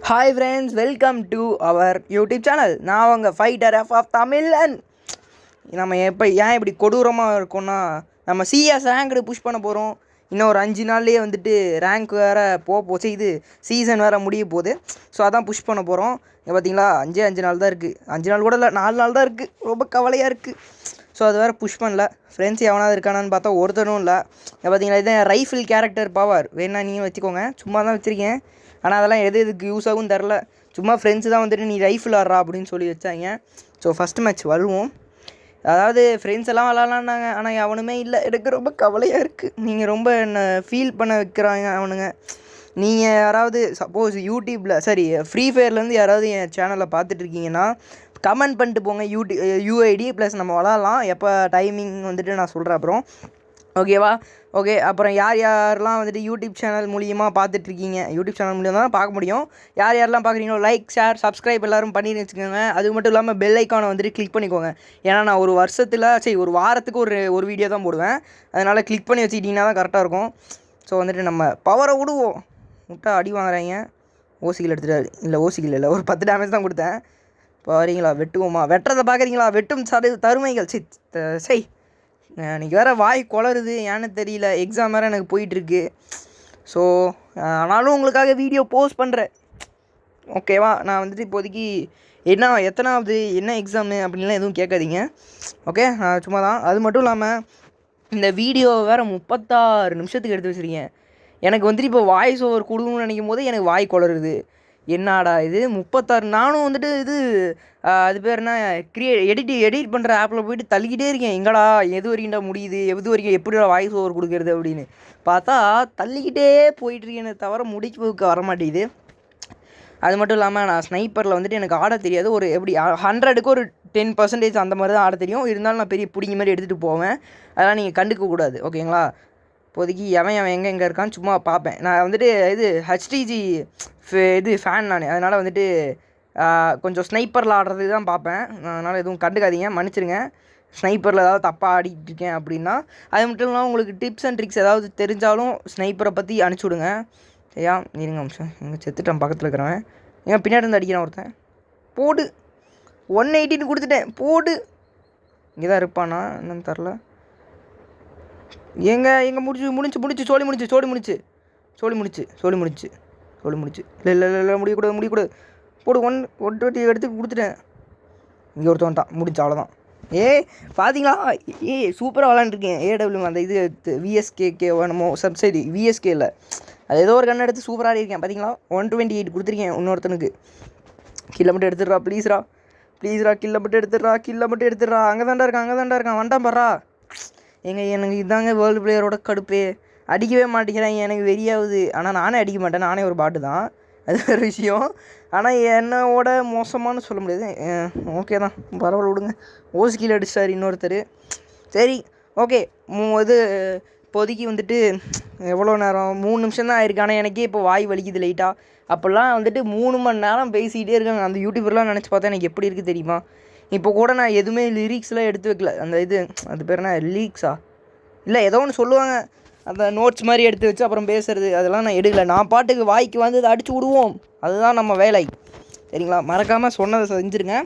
Hi friends, welcome to our YouTube channel. நான் உங்கள் fighter F of தமிழன். நம்ம ஏன் இப்படி கொடூரமாக இருக்கோம்னா, நம்ம சிஎஸ் ரேங்க்டு புஷ் பண்ண போகிறோம். இன்னும் ஒரு 5 நாள்லேயே வந்துட்டு ரேங்க் வேறு போச்சு. இது சீசன் வேறு முடிய போகுது. ஸோ அதான் புஷ் பண்ண போகிறோம். பார்த்தீங்களா, 5 நாள் தான் இருக்குது. 5 நாள் கூட இல்லை, 4 நாள் தான் இருக்குது. ரொம்ப கவலையாக இருக்குது. ஸோ அது வேறு புஷ் பண்ணல. ஃப்ரெண்ட்ஸ் எவனாவது இருக்கானான்னு பார்த்தா ஒருத்தரும் இல்லை. பார்த்தீங்களா, இதான் ரைஃபிள் கேரக்டர் பவர். வேணா நீங்கள் வச்சுக்கோங்க, சும்மா தான் வச்சுருக்கேன். ஆனால் அதெல்லாம் எதுக்கு யூஸ் ஆகும் தெரில. சும்மா ஃப்ரெண்ட்ஸு தான் வந்துட்டு நீ ரைஃபிள் ஆடுறா அப்படின்னு சொல்லி வச்சாங்க. ஸோ ஃபஸ்ட்டு மேட்ச் வருவோம். அதாவது ஃப்ரெண்ட்ஸ் எல்லாம் விளாட்லான்னாங்க, ஆனால் அவனுமே இல்லை. எனக்கு ரொம்ப கவலையாக இருக்குது. நீங்கள் ரொம்ப என்னை ஃபீல் பண்ண வைக்கிறாங்க அவனுங்க. நீங்கள் யாராவது சப்போஸ் யூடியூப்பில் ஃப்ரீ ஃபயர்லேருந்து யாராவது என் சேனலை பார்த்துட்ருக்கீங்கன்னா கமெண்ட் பண்ணிட்டு போங்க. யூஐடி ப்ளஸ் நம்ம விளாட்லாம். எப்போ டைமிங் வந்துட்டு நான் சொல்கிறேன் அப்புறம். ஓகேவா? ஓகே. அப்புறம் யாரெல்லாம் வந்துட்டு யூடியூப் சேனல் மூலியமாக பார்த்துட்ருக்கீங்க, யூடியூப் சேனல் மூலியமாக தான் பார்க்க முடியும். யாரெல்லாம் பார்க்குறீங்களோ லைக், ஷேர், சப்ஸ்கிரைப் எல்லோரும் பண்ணிட்டு வச்சுக்கோங்க. அது மட்டும் இல்லாமல் பெல் ஐக்கானை வந்துட்டு கிளிக் பண்ணிக்கோங்க. ஏன்னா நான் ஒரு வருஷத்தில் ஒரு வாரத்துக்கு ஒரு வீடியோ தான் போடுவேன். அதனால் கிளிக் பண்ணி வச்சுக்கிட்டிங்கன்னா தான் கரெக்டாக இருக்கும். ஸோ வந்துட்டு நம்ம பவரை விடுவோம். முட்டா அடி வாங்குறாங்க. ஓசிகள் எடுத்துட்டாரு. இல்லை ஓசிகள் இல்லை, ஒரு 10 டேமேஜ் தான் கொடுத்தேன். இப்போ வரீங்களா, வெட்டுவோமா? வெட்டுறதை பார்க்குறீங்களா? வெட்டும் தருமைகள். சரி, இன்றைக்கி வேறு வாய் குளருது, ஏன்னு தெரியல. எக்ஸாம் வேறு எனக்கு போயிட்டுருக்கு. ஸோ ஆனாலும் உங்களுக்காக வீடியோ போஸ்ட் பண்ணுறேன். ஓகேவா? நான் வந்துட்டு இப்போதைக்கு எத்தனாவது என்ன எக்ஸாமு அப்படின்லாம் எதுவும் கேட்காதீங்க. ஓகே, நான் சும்மா தான். அது மட்டும் இல்லாமல் இந்த வீடியோ வேறு 36 நிமிஷத்துக்கு எடுத்து வச்சுருக்கேன். எனக்கு வந்துட்டு இப்போ வாய்ஸ் ஓவர் கொடுக்கணும்னு நினைக்கும் போது எனக்கு வாய் குளருது. என்னடா இது 36? நானும் வந்துட்டு அது பேர் என்ன, எடிட் பண்ணுற ஆப்பில் போய்ட்டு தள்ளிக்கிட்டே இருக்கேன். எங்கடா எது வரைக்கும்டா முடியுது, எது வரைக்கும் எப்படிடா வாய்ஸ் ஓவர் கொடுக்குறது அப்படின்னு பார்த்தா தள்ளிக்கிட்டே போயிட்டுருக்கேனே தவிர முடிக்க வரமாட்டேங்குது. அது மட்டும் இல்லாமல் நான் ஸ்னைப்பரில் வந்துட்டு எனக்கு ஆட தெரியாது. ஒரு எப்படி 100க்கு ஒரு 10% அந்த மாதிரி தான் ஆட தெரியும். இருந்தாலும் நான் பெரிய பிடிங்க மாதிரி எடுத்துகிட்டு போவேன். அதெல்லாம் நீங்கள் கண்டுக்கக்கூடாது. ஓகேங்களா? இப்போதைக்கு எவன் எங்கே இருக்கான்னு சும்மா பார்ப்பேன். நான் வந்துட்டு ஹச்டிஜி ஃபேன் நான். அதனால் வந்துட்டு கொஞ்சம் ஸ்னைப்பரில் ஆடுறது தான் பார்ப்பேன். அதனால் எதுவும் கண்டுக்காதீங்க, மன்னிச்சிருங்க. ஸ்னைப்பரில் ஏதாவது தப்பாக ஆடிட்டு இருக்கேன் அப்படின்னா. அது மட்டும் இல்லாமல் உங்களுக்கு டிப்ஸ் அண்ட் ட்ரிக்ஸ் ஏதாவது தெரிஞ்சாலும் ஸ்னைப்பரை பற்றி அனுப்பிச்சி விடுங்க. சரியா? இருங்க அம்சம், எங்கே செத்துட்டான் பக்கத்தில் இருக்கிறவன். ஏன் பின்னாடி இருந்து அடிக்கிறான் ஒருத்தன். போடு, 180 கொடுத்துட்டேன். போடு. இங்கே தான் இருப்பானா என்னன்னு தெரில. எங்கே முடிச்சு சோழி முடிச்சு. இல்லை முடியக்கூடாது. போடு. 120 எடுத்து கொடுத்துட்டேன். இங்கே ஒருத்தன் வந்துட்டான். முடிச்சு, அவ்வளோதான். பார்த்தீங்களா? சூப்பராக விளாண்டுருக்கேன். ஏடபிள்யூ அந்த இது விஎஸ்கே வேணுமோ விஎஸ்கே இல்லை, அது ஏதோ ஒரு கண்ணை எடுத்து சூப்பராக ஆடிருக்கேன். பார்த்தீங்களா? 128 கொடுத்துருக்கேன் இன்னொருத்தனுக்கு. கில்லை மட்டும் எடுத்துடுறா ப்ளீஸ்ரா. கில்லை மட்டும் எடுத்துடுறா. அங்கே தாண்டா இருக்கான். வண்டான் பாடுறா. எனக்கு இதாங்க வேர்ல்டு பிளேயரோட கடுப்பே. அடிக்கவே மாட்டேங்கிறாங்க, எனக்கு வெறியாகுது. ஆனால் நானே அடிக்க மாட்டேன், நானே ஒரு பாட்டு தான், அது வேறு விஷயம். ஆனால் என்னோட மோசமானு சொல்ல முடியாது. ஓகே தான், பரவாயில்ல விடுங்க. ஓசிக்கில் அடிச்சார் இன்னொருத்தர். சரி, ஓகே. இப்போதைக்கு வந்துட்டு எவ்வளோ நேரம், 3 நிமிஷம் தான் ஆயிருக்கு. ஆனால் எனக்கே இப்போ வாய் வலிக்குது லைட்டாக. அப்போல்லாம் வந்துட்டு 3 மணி நேரம் பேசிக்கிட்டே இருக்காங்க. அந்த யூடியூபர்லாம் நினச்சி பார்த்தா எனக்கு எப்படி இருக்குது தெரியுமா? இப்போ கூட நான் எதுவுமே லிரிக்ஸ்லாம் எடுத்து வைக்கல. அது பேர் என்ன, லிரிக்ஸா இல்லை ஏதோ ஒன்று சொல்லுவாங்க, அந்த நோட்ஸ் மாதிரி எடுத்து வச்சு அப்புறம் பேசுகிறது, அதெல்லாம் நான் எடுக்கலை. நான் பாட்டுக்கு வாய்க்கு வந்து அதை அடிச்சு விடுவோம். அதுதான் நம்ம வேலை. சரிங்களா? மறக்காமல் சொன்னதை செஞ்சுருங்க.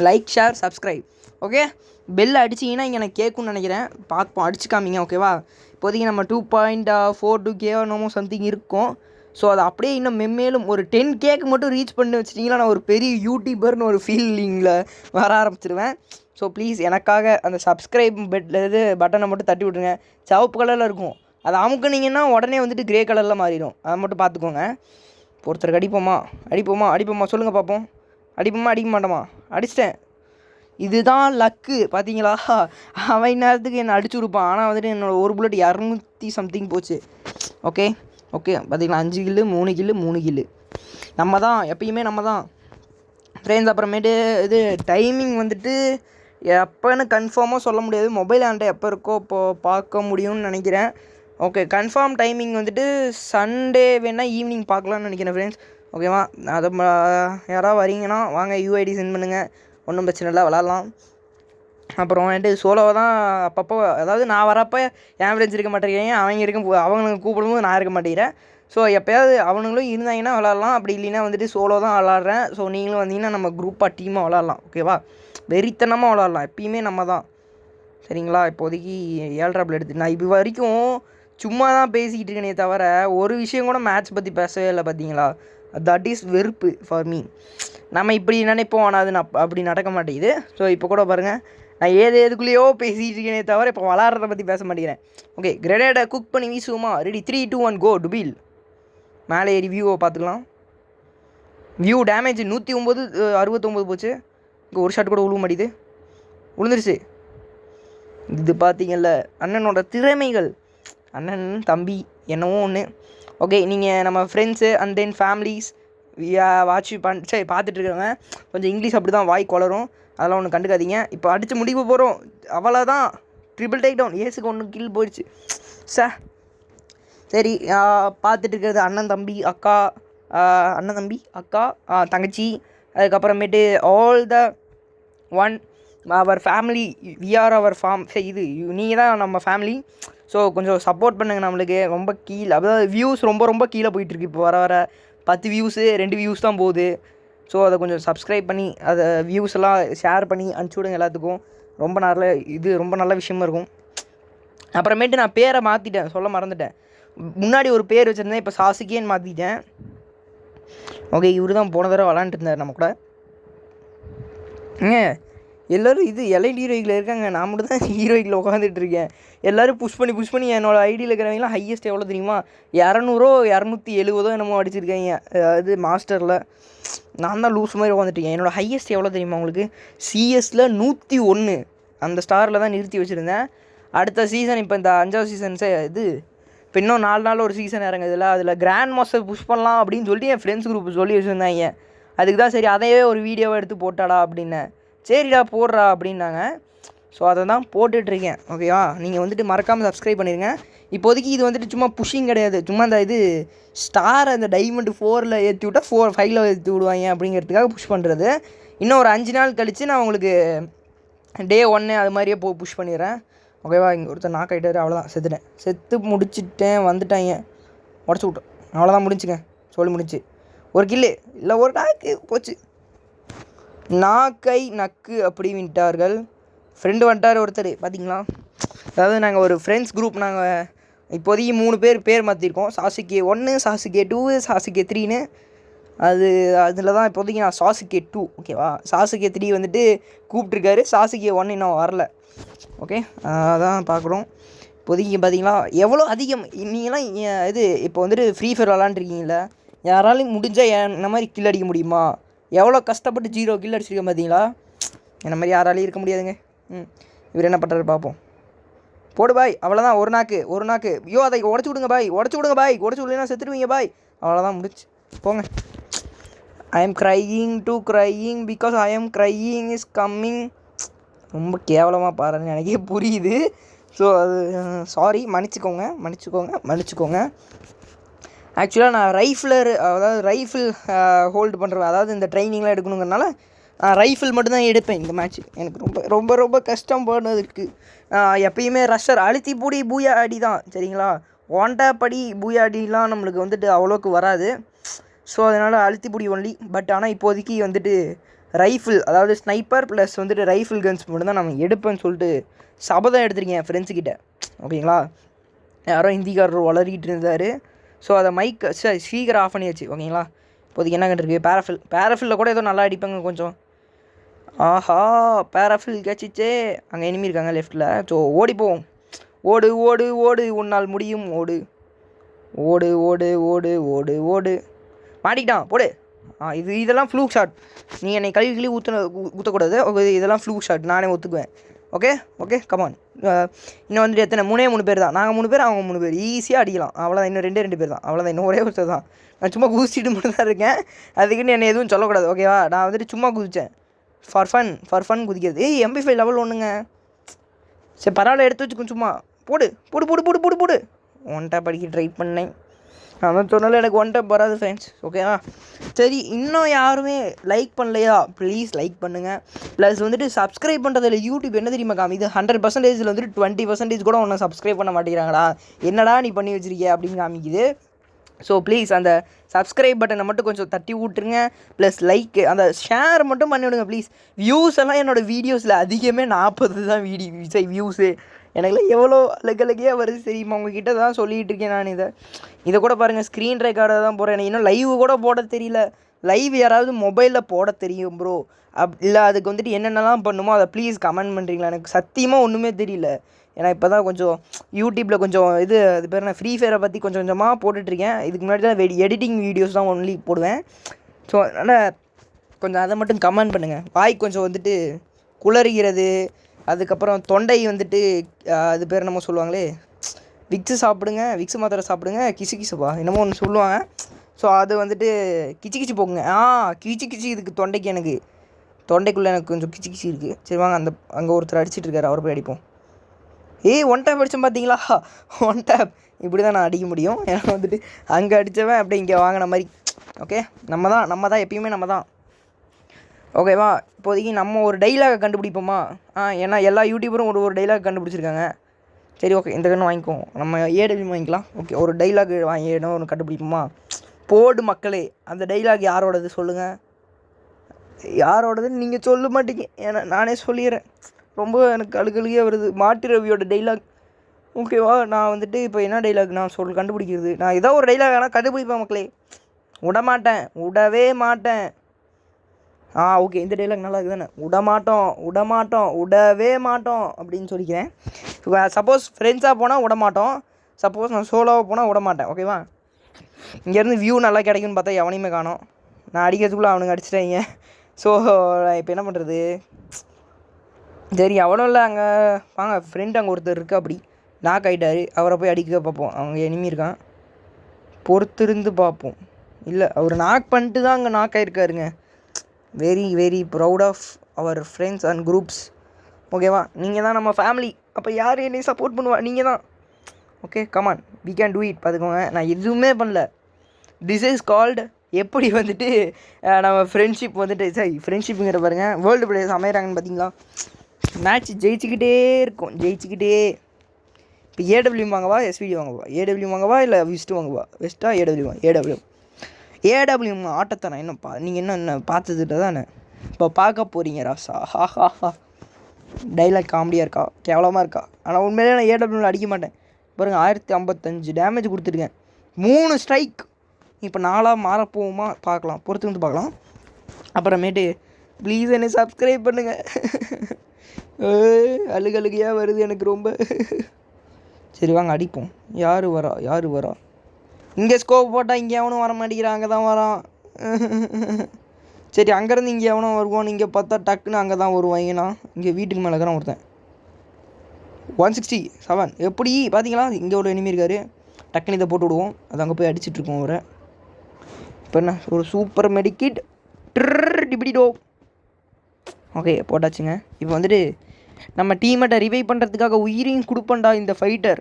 Like, share, subscribe. Okay, bell அடிச்சிங்கன்னா இங்கே நான் கேட்குன்னு நினைக்கிறேன். பார்ப்போம், அடிச்சு காமிங்க. ஓகேவா? இப்போதைக்கு நம்ம 2.42K என்னமோ சம்திங் இருக்கும். ஸோ அது அப்படியே இன்னும் மென்மேலும் ஒரு 10Kக்கு மட்டும் ரீச் பண்ணி வச்சிட்டிங்கன்னா நான் ஒரு பெரிய யூடியூபர்னு ஒரு ஃபீலிங்கில் வர ஆரம்பிச்சிருவேன். ஸோ ப்ளீஸ் எனக்காக அந்த சப்ஸ்கிரைப் பட்டனை மட்டும் தட்டி விட்ருங்க. சிவப்பு கலரில் இருக்கும், அதை அமுக்குனீங்கன்னா உடனே வந்துட்டு கிரே கலரில் மாறிடும். அதை மட்டும் பார்த்துக்கோங்க. ஒருத்தருக்கு அடிப்போமா சொல்லுங்கள் பார்ப்போம். அடிக்க மாட்டோமா? அடிச்சிட்டேன். இதுதான் லக்கு. பார்த்தீங்களா? அவன் நேரத்துக்கு என்னை அடிச்சு கொடுப்பான். ஆனால் வந்துட்டு என்னோடய ஒரு புல்லட் 200 சம்திங் போச்சு. ஓகே, பார்த்தீங்களா? 5 கில்லு 3 கில்லு. நம்ம தான் எப்பயுமே நம்ம தான் ஃப்ரெண்ட்ஸ். அப்புறமேட்டு டைமிங் வந்துட்டு எப்போன்னு கன்ஃபார்மாக சொல்ல முடியாது. மொபைல் ஆண்ட எப்போ இருக்கோ இப்போது பார்க்க முடியும்னு நினைக்கிறேன். ஓகே, கன்ஃபார்ம் டைமிங் வந்துட்டு சண்டே வேணால் ஈவினிங் பார்க்கலான்னு நினைக்கிறேன் ஃப்ரெண்ட்ஸ். ஓகேவா? அதை யாராவது வரீங்கன்னா வாங்க, யூஐடி சென்ட் பண்ணுங்கள், ஒன்றும் பிரச்சனை இல்லை, விளாட்லாம். அப்புறம் வந்துட்டு சோலோவை தான் அப்பப்போ, அதாவது நான் வரப்போ என் ஃப்ரெண்ட்ஸ் இருக்க மாட்டேங்கிறீங்க, அவங்களுக்கு கூப்பிடும்போது நான் இருக்க மாட்டேங்கிறேன். ஸோ எப்போயாவது அவனுங்களும் இருந்தாங்கன்னா விளாட்லாம், அப்படி இல்லைன்னா வந்துட்டு சோலோ தான் விளாட்றேன். ஸோ நீங்களும் வந்தீங்கன்னா நம்ம குரூப்பாக டீமாக விளாட்லாம், ஓகேவா? வெறித்தனமாக விளாட்லாம், எப்பயுமே நம்ம தான், சரிங்களா? இப்போதைக்கு 7 ரூபாய் எடுத்து நான் இது வரைக்கும் சும்மா தான் பேசிக்கிட்டு இருக்கேனே தவிர ஒரு விஷயம் கூட மேட்ச் பற்றி பேசவே இல்லை, பார்த்தீங்களா? தட் இஸ் வெறுப்பு ஃபார் மீ. நம்ம இப்படி நினைப்போம், ஆனால் அது அப்படி நடக்க மாட்டேங்குது. ஸோ இப்போ கூட பாருங்கள், நான் எதுக்குள்ளேயோ பேசிகிட்டு இருக்கேனே தவிர இப்போ விளாட்றத பற்றி பேச மாட்டேங்கிறேன். ஓகே, கிரெனேடை குக் பண்ணி வீசுவோமா? ரெடி, 3, 2, 1 கோ டுபில். மேலே ஏறி வியூவை பார்த்துக்கலாம். வியூ டேமேஜ் 109, 69 போச்சு. இங்கே ஒரு ஷாட் கூட விழுவ மாட்டேது, விழுந்துருச்சு. இது பார்த்தீங்கல்ல அண்ணனோட திறமைகள், அண்ணன் தம்பி என்னவோ ஒன்று. ஓகே, நீங்கள் நம்ம ஃப்ரெண்ட்ஸு அண்ட் தென் ஃபேமிலிஸ் சரி பார்த்துட்ருக்குறவங்க கொஞ்சம் இங்கிலீஷ் அப்படி தான் வாய் குளரும், அதெல்லாம் ஒன்று கண்டுக்காதீங்க. இப்போ அடித்து முடிக்க போகிறோம், அவ்வளோதான். ட்ரிபிள் டேக் டவுன், ஏசுக்கு ஒன்று கில் போயிடுச்சு சார். சரி, பார்த்துட்டு இருக்கிறது அண்ணன் தம்பி அக்கா, அண்ணன் தம்பி அக்கா தங்கச்சி, அதுக்கப்புறமேட்டு all the one our family, we are our சரி இது நீங்கள் தான் நம்ம ஃபேமிலி. ஸோ கொஞ்சம் சப்போர்ட் பண்ணுங்கள் நம்மளுக்கு. ரொம்ப கீழே, அதாவது வியூஸ் ரொம்ப ரொம்ப கீழே போயிட்டுருக்கு. இப்போ வர வர 10 வியூஸு 2 வியூஸ் தான் போகுது. ஸோ அதை கொஞ்சம் சப்ஸ்கிரைப் பண்ணி அதை வியூஸ் எல்லாம் ஷேர் பண்ணி அனுப்பிச்சி விடுங்க எல்லாத்துக்கும். ரொம்ப நல்ல விஷயமா இருக்கும். அப்புறமேட்டு நான் பேரை மாற்றிட்டேன், சொல்ல மறந்துட்டேன். முன்னாடி ஒரு பேர் வச்சுருந்தேன், இப்போ சாசுகேன்னு மாற்றிட்டேன். ஓகே, இவர் தான் போன தடவை விளாண்டுட்டு இருந்தார் நம்ம கூட. எல்லோரும் இது எலைட் ஹீரோயிக்கில் இருக்காங்க, நான் மட்டும் தான் ஹீரோயிக்கில் உட்காந்துட்ருக்கேன். எல்லோரும் புஷ் பண்ணி என்னோடய ஐடியில் இருக்கிறவங்களாம் ஹையஸ்ட் எவ்வளோ தெரியுமா? 200 270 என்னமோ அடிச்சிருக்காங்க. அது மாஸ்டரில் நான் தான் லூஸ் மாதிரி உட்காந்துட்ருக்கேன். என்னோடய ஹையஸ்ட் எவ்வளோ தெரியுமா உங்களுக்கு? சிஎஸில் 101 அந்த ஸ்டாரில் தான் நிறுத்தி வச்சுருந்தேன். அடுத்த சீசன், இப்போ இந்த 5வது சீசன்ஸே இது இப்போ இன்னும் 4 நாள் ஒரு சீசன் இறங்குதில்ல, அதில் கிராண்ட் மாஸ்டர் புஷ் பண்ணலாம் அப்படின்னு சொல்லிட்டு என் ஃப்ரெண்ட்ஸ் குரூப் சொல்லி வச்சுருந்தாங்க. அதுக்கு தான் சரி அதையே ஒரு வீடியோவை எடுத்து போட்டாடா அப்படின்னேன். சரிடா போடுறா அப்படின்னாங்க. ஸோ அதை தான் போட்டுட்ருக்கேன், ஓகேவா? நீங்கள் வந்துட்டு மறக்காமல் சப்ஸ்கிரைப் பண்ணிடுங்க. இப்போதைக்கு இது வந்துட்டு சும்மா புஷிங் கிடையாது, சும்மா இந்த இது ஸ்டார் அந்த டைமண்ட் 4ல் ஏற்றி விட்டால் 5ல் ஏற்றி விடுவாங்க அப்படிங்கிறதுக்காக புஷ் பண்ணுறது. இன்னும் ஒரு 5 நாள் கழித்து நான் உங்களுக்கு டே 1 அது மாதிரியே புஷ் பண்ணிடுறேன், ஓகேவா? இங்கே ஒருத்தர் நாக் ஆகிட்டார், அவ்வளோதான், செத்து முடிச்சுட்டேன், வந்துட்டாங்க, உடச்சி விட்டோம், அவ்வளோதான், முடிஞ்சுங்க, சொல்லி முடிச்சு. ஒரு கில்லு இல்லை, ஒரு நாக்கு போச்சு. நாக்கை நக்கு அப்படி விட்டார்கள். ஃப்ரெண்டு வந்துட்டார் ஒருத்தர், பார்த்தீங்களா? அதாவது நாங்கள் ஒரு ஃப்ரெண்ட்ஸ் குரூப், நாங்கள் இப்போதைக்கு 3 பேர் மாற்றிருக்கோம். சாசுகே 1, சாசுகே 2, சாசுகே 3ன்னு. அதில் தான் இப்போதைக்கு நான் சாசுகே 2, ஓகேவா? சாசுகே 3 வந்துட்டு கூப்பிட்ருக்காரு, சாசுகே 1 இன்னும் வரல, ஓகே? அதான் பார்க்குறோம். இப்போதைக்கு பார்த்தீங்களா எவ்வளோ அதிகம். நீங்களாம் இது இப்போ வந்துட்டு ஃப்ரீ ஃபயர் விளாண்டுருக்கீங்களா? யாராலையும் முடிஞ்சால் என்ன மாதிரி கில் அடிக்க முடியுமா? எவ்வளோ கஷ்டப்பட்டு 0 கில் அடிச்சிருக்கேன், பார்த்தீங்களா? என்ன மாதிரி யாராலையும் இருக்க முடியாதுங்க. இவர் என்ன பண்ணுறாரு பார்ப்போம். போடு பாய், அவ்வளோதான், ஒரு நாக்கு. ஐயோ, அதை உடச்சி விடுங்க பாய், உடச்சி விடலைன்னா செத்துடுவீங்க பாய், அவ்வளோதான், முடிச்சு போங்க. I am crying because I am crying is coming. ரொம்ப கேவலமாக பாருன்னு எனக்கே புரியுது. ஸோ அது சாரி, மன்னிச்சுக்கோங்க. ஆக்சுவலாக நான் ரைஃபிள் ஹோல்டு பண்ணுறேன், அதாவது இந்த ட்ரைனிங்லாம் எடுக்கணுங்கிறனால நான் ரைஃபிள் மட்டும்தான் எடுப்பேன். இந்த மேட்ச் எனக்கு ரொம்ப கஷ்டம் போனதுக்கு. எப்பயுமே ரஷ்ஷர் அழுத்தி பூடி பூயா அடி தான், சரிங்களா? ஒன்டாப்படி பூயா அடிலாம் நம்மளுக்கு வந்துட்டு அவ்வளோக்கு வராது. ஸோ அதனால் அழுத்தி பூடி ஒன்லி. பட் ஆனால் இப்போதைக்கு வந்துட்டு ரைஃபிள், அதாவது ஸ்னைப்பர் ப்ளஸ் வந்துட்டு ரைஃபிள் கன்ஸ் மட்டும் தான் நம்ம எடுப்பேன்னு சொல்லிட்டு சபதம் எடுத்திருக்கேன் என் ஃப்ரெண்ட்ஸுக்கிட்ட, ஓகேங்களா? யாரோ ஹிந்திக்காரர் வளரிக்கிட்டு இருந்தார். ஸோ அதை ஸ்பீக்கர் ஆஃப் பண்ணியாச்சு, ஓகேங்களா? இப்போதைக்கு என்ன கண்டிருக்கு? பேராஃபில்லில் கூட ஏதோ நல்லா அடிப்பாங்க கொஞ்சம். ஆஹா, பேராஃபில் கேச்சிச்சே. அங்கே எனிமி இருக்காங்க லெஃப்ட்டில். ஸோ ஓடிப்போம். ஓடு, உன்னால் முடியும், ஓடு. மாட்டிக்கிட்டான், போடு. இதெல்லாம் ஃப்ளூக் ஷாட். நீங்கள் என்னை கழுவி ஊற்றக்கூடாது, இதெல்லாம் ஃப்ளூக் ஷாட், நானே ஒத்துக்குவேன். Okay come on. இன்னும் வந்துட்டு எத்தனை 3 பேர் தான். நாங்கள் 3 பேர், அவங்க 3 பேர், ஈஸியாக அடிக்கலாம். அவ்வளோதான், இன்னும் 2 பேர் தான், அவ்வளோதான். இன்னும் ஒரே ஒருத்தர் தான். நான் சும்மா குதிச்சிட்டு மட்டும் தான் இருக்கேன், அதுக்குன்னு என்னை எதுவும் சொல்லக்கூடாது, ஓகேவா? நான் வந்துட்டு சும்மா குதித்தேன், ஃபார் ஃபன் குதிக்கிறது. MP5 level 1ங்க. சரி பரவாயில்ல, எடுத்து வச்சுக்கோ, சும்மா போடு. ஒன் டேப் அடிக்க ட்ரை பண்ணேன், அதான் சொன்னாலும் எனக்கு ஒன் டேப் வராது ஃப்ரெண்ட்ஸ், ஓகேவா? சரி, இன்னும் யாருமே லைக் பண்ணலையா? ப்ளீஸ் லைக் பண்ணுங்கள். ப்ளஸ் வந்துட்டு சப்ஸ்கிரைப் பண்ணுறதில்ல. யூடியூப் என்ன தெரியுமா காமிது? 100%இதில் வந்துட்டு 20% கூட ஒன்றும் சப்ஸ்கிரைப் பண்ண மாட்டேங்கிறாங்கடா. என்னடா நீ பண்ணி வச்சிருக்க அப்படின்னு காமிக்குது. ஸோ ப்ளீஸ் அந்த சப்ஸ்கிரைப் பட்டனை மட்டும் கொஞ்சம் தட்டி விட்ருங்க. ப்ளஸ் லைக்கு அந்த ஷேர் மட்டும் பண்ணி விடுங்க ப்ளீஸ். வியூஸ் எல்லாம் என்னோடய வீடியோஸில் அதிகமே 40 தான் வியூஸு. எனக்குலாம் எவ்வளோ அழகழகையாக வருது தெரியுமா? உங்ககிட்ட தான் சொல்லிகிட்டு இருக்கேன் நான். இதை கூட பாருங்கள், ஸ்க்ரீன் ரெக்கார்டாக தான் போகிறேன். எனக்கு இன்னும் லைவ் கூட போட தெரியல. லைவ் யாராவது மொபைலில் போட தெரியும் ப்ரோ? இல்லை அதுக்கு வந்துட்டு என்னென்னலாம் பண்ணுமோ அதை ப்ளீஸ் கமெண்ட் பண்ணுறீங்களா? எனக்கு சத்தியமாக ஒன்றுமே தெரியல. ஏன்னா இப்போ தான் கொஞ்சம் யூடியூப்பில் கொஞ்சம் அது பேர் நான் ஃப்ரீ ஃபயரை பற்றி கொஞ்சம் கொஞ்சமாக போட்டுட்ருக்கேன். இதுக்கு முன்னாடி தான் எடிட்டிங் வீடியோஸ் தான் ஒன்லி போடுவேன். ஸோ அதனால் கொஞ்சம் அதை மட்டும் கமெண்ட் பண்ணுங்கள். வாய் கொஞ்சம் வந்துட்டு குளறுகிறது, அதுக்கப்புறம் தொண்டை வந்துட்டு அது பேர் என்னமோ சொல்லுவாங்களே, விக்ஸு சாப்பிடுங்க, விக்ஸு மாத்திரை சாப்பிடுங்க, கிசு கிசுப்பா என்னமோ ஒன்று சொல்லுவாங்க. ஸோ அது வந்துட்டு கிச்சு கிச்சு போக்குங்க. கிச்சு கிச்சு இதுக்கு தொண்டைக்கு, எனக்கு தொண்டைக்குள்ளே எனக்கு கொஞ்சம் கிச்சு கிச்சு இருக்குது. சரி வாங்க, அங்கே ஒருத்தர் அடிச்சிட்டு இருக்காரு, அவரை போய் அடிப்போம். ஒன் டேப் அடித்தேன் பார்த்தீங்களா? ஒன் டேப் இப்படி தான் நான் அடிக்க முடியும். ஏன்னா வந்துட்டு அங்கே அடித்தவன் அப்படியே இங்கே வாங்கின மாதிரி. ஓகே, நம்ம தான் எப்பயுமே நம்ம தான். ஓகேவா? இப்போதைக்கு நம்ம ஒரு டைலாகை கண்டுபிடிப்போமா? ஏன்னா எல்லா யூடியூபரும் ஒரு டைலாக் கண்டுபிடிச்சிருக்காங்க. சரி ஓகே, இந்த கன்று வாங்கிக்குவோம். நம்ம ஏடபிள்யூ வாங்கிக்கலாம். ஓகே, ஒரு டைலாக் ஒன்று கண்டுபிடிப்போமா? போடு மக்களே, அந்த டைலாக் யாரோடது சொல்லுங்கள். யாரோடதுன்னு நீங்கள் சொல்ல மாட்டீங்க, ஏன்னா நானே சொல்லிடுறேன். ரொம்ப எனக்கு அழுகழுகையாக வருது. மாட்டு ரவியோட டைலாக். ஓகேவா? நான் வந்துட்டு இப்போ என்ன டைலாக் நான் கண்டுபிடிக்கிறது? நான் ஏதோ ஒரு டைலாக் ஆனால் கண்டுபிடிப்பேன் மக்களே. விடவே மாட்டேன். ஓகே, இந்த டைலாக் நல்லா இருக்குது தானே? விடவே மாட்டோம் அப்படின்னு சொல்லிக்கிறேன். சப்போஸ் ஃப்ரெண்ட்ஸாக போனால் விடமாட்டோம், சப்போஸ் நான் சோலோவாக போனால் விடமாட்டேன். ஓகேவா? இங்கேருந்து வியூ நல்லா கிடைக்குன்னு பார்த்தா எவனையுமே காணோம். நான் அடிக்கிறதுக்குள்ளே அவனுங்க அடிச்சிட்டாங்க. ஸோ இப்போ என்ன பண்ணுறது? சரி, அவனும் இல்லை. அங்கே வாங்க, ஃப்ரெண்ட் அங்கே ஒருத்தர் இருக்கா, அப்படி நாக் ஆகிட்டார். அவரை போய் அடிக்க பார்ப்போம். அவங்க எனிமி இருக்கான், பொறுத்திருந்து பார்ப்போம். இல்லை, அவர் நாக் பண்ணிட்டு தான் அங்கே நாக் ஆகிருக்காருங்க. Very very proud of our friends and groups. ஓகேவா? நீங்கள் தான் நம்ம ஃபேமிலி. அப்போ யார் என்னையும் சப்போர்ட் பண்ணுவா? நீங்கள் தான். Okay, come on, we can do it. பார்த்துக்கோங்க, நான் எதுவுமே பண்ணல. திஸ் இஸ் கால்டு எப்படி வந்துட்டு நம்ம ஃப்ரெண்ட்ஷிப் வந்துட்டு ஃப்ரெண்ட்ஷிப்புங்கிற பாருங்கள், வேர்ல்டு பிளேயர்ஸ் அமைகிறாங்கன்னு பார்த்தீங்களா? மேட்ச் ஜெயிச்சுக்கிட்டே இருக்கும், ஜெயிச்சுக்கிட்டே. இப்போ ஏடபிள்யூ வாங்கவா, எஸ்விடி வாங்கவா? ஏடபிள்யூ வாங்கவா இல்லை வெஸ்ட்டு வாங்கவா? வெஸ்ட்டா ஏடபிள்யூ ஆட்டத்தை நான் இன்னும் நீங்கள் என்ன பார்த்ததுட்டு தானே இப்போ பார்க்க போகிறீங்க ராசா. டைலாக் காமெடியாக இருக்கா, கேவலமாக இருக்கா? ஆனால் உண்மையிலே நான் ஏடபிள்யூவில் அடிக்க மாட்டேன். பாருங்கள், 1055 டேமேஜ் கொடுத்துருக்கேன், 3 ஸ்ட்ரைக். இப்போ 4ஆக மாறப்போகுமா பார்க்கலாம், பொறுத்து வந்து பார்க்கலாம். அப்புறமேட்டு ப்ளீஸ் என்னை சப்ஸ்கிரைப் பண்ணுங்கள். அழுகழுகையாக வருது எனக்கு ரொம்ப. சரி வாங்க அடிப்போம். யார் வரா? இங்கே ஸ்கோப் போட்டால் இங்கே எவனும் வர மாட்டேங்கிறான், அங்கே தான் வரான். சரி, அங்கேருந்து இங்கே எவனும் வருவான். இங்கே பார்த்தா டக்குன்னு அங்கே தான் வருவாங்கண்ணா. இங்கே வீட்டுக்கு மேலே இருக்கிறான் ஒருத்தன். 167 எப்படி பார்த்தீங்களா? இங்கே ஒரு எனிமி இருக்கார். டக்குன்னு இதை போட்டு விடுவோம். அது அங்கே போய் அடிச்சிட்ருக்கோம் அவரை. இப்போ என்ன, ஒரு சூப்பர் மெடிக்கிட் டிபிடிடோ. ஓகே, போட்டாச்சுங்க. இப்போ வந்துட்டு நம்ம டீமேட்டை ரிவைவ் பண்ணுறதுக்காக உயிரையும் கொடுப்போண்டா இந்த ஃபைட்டர்.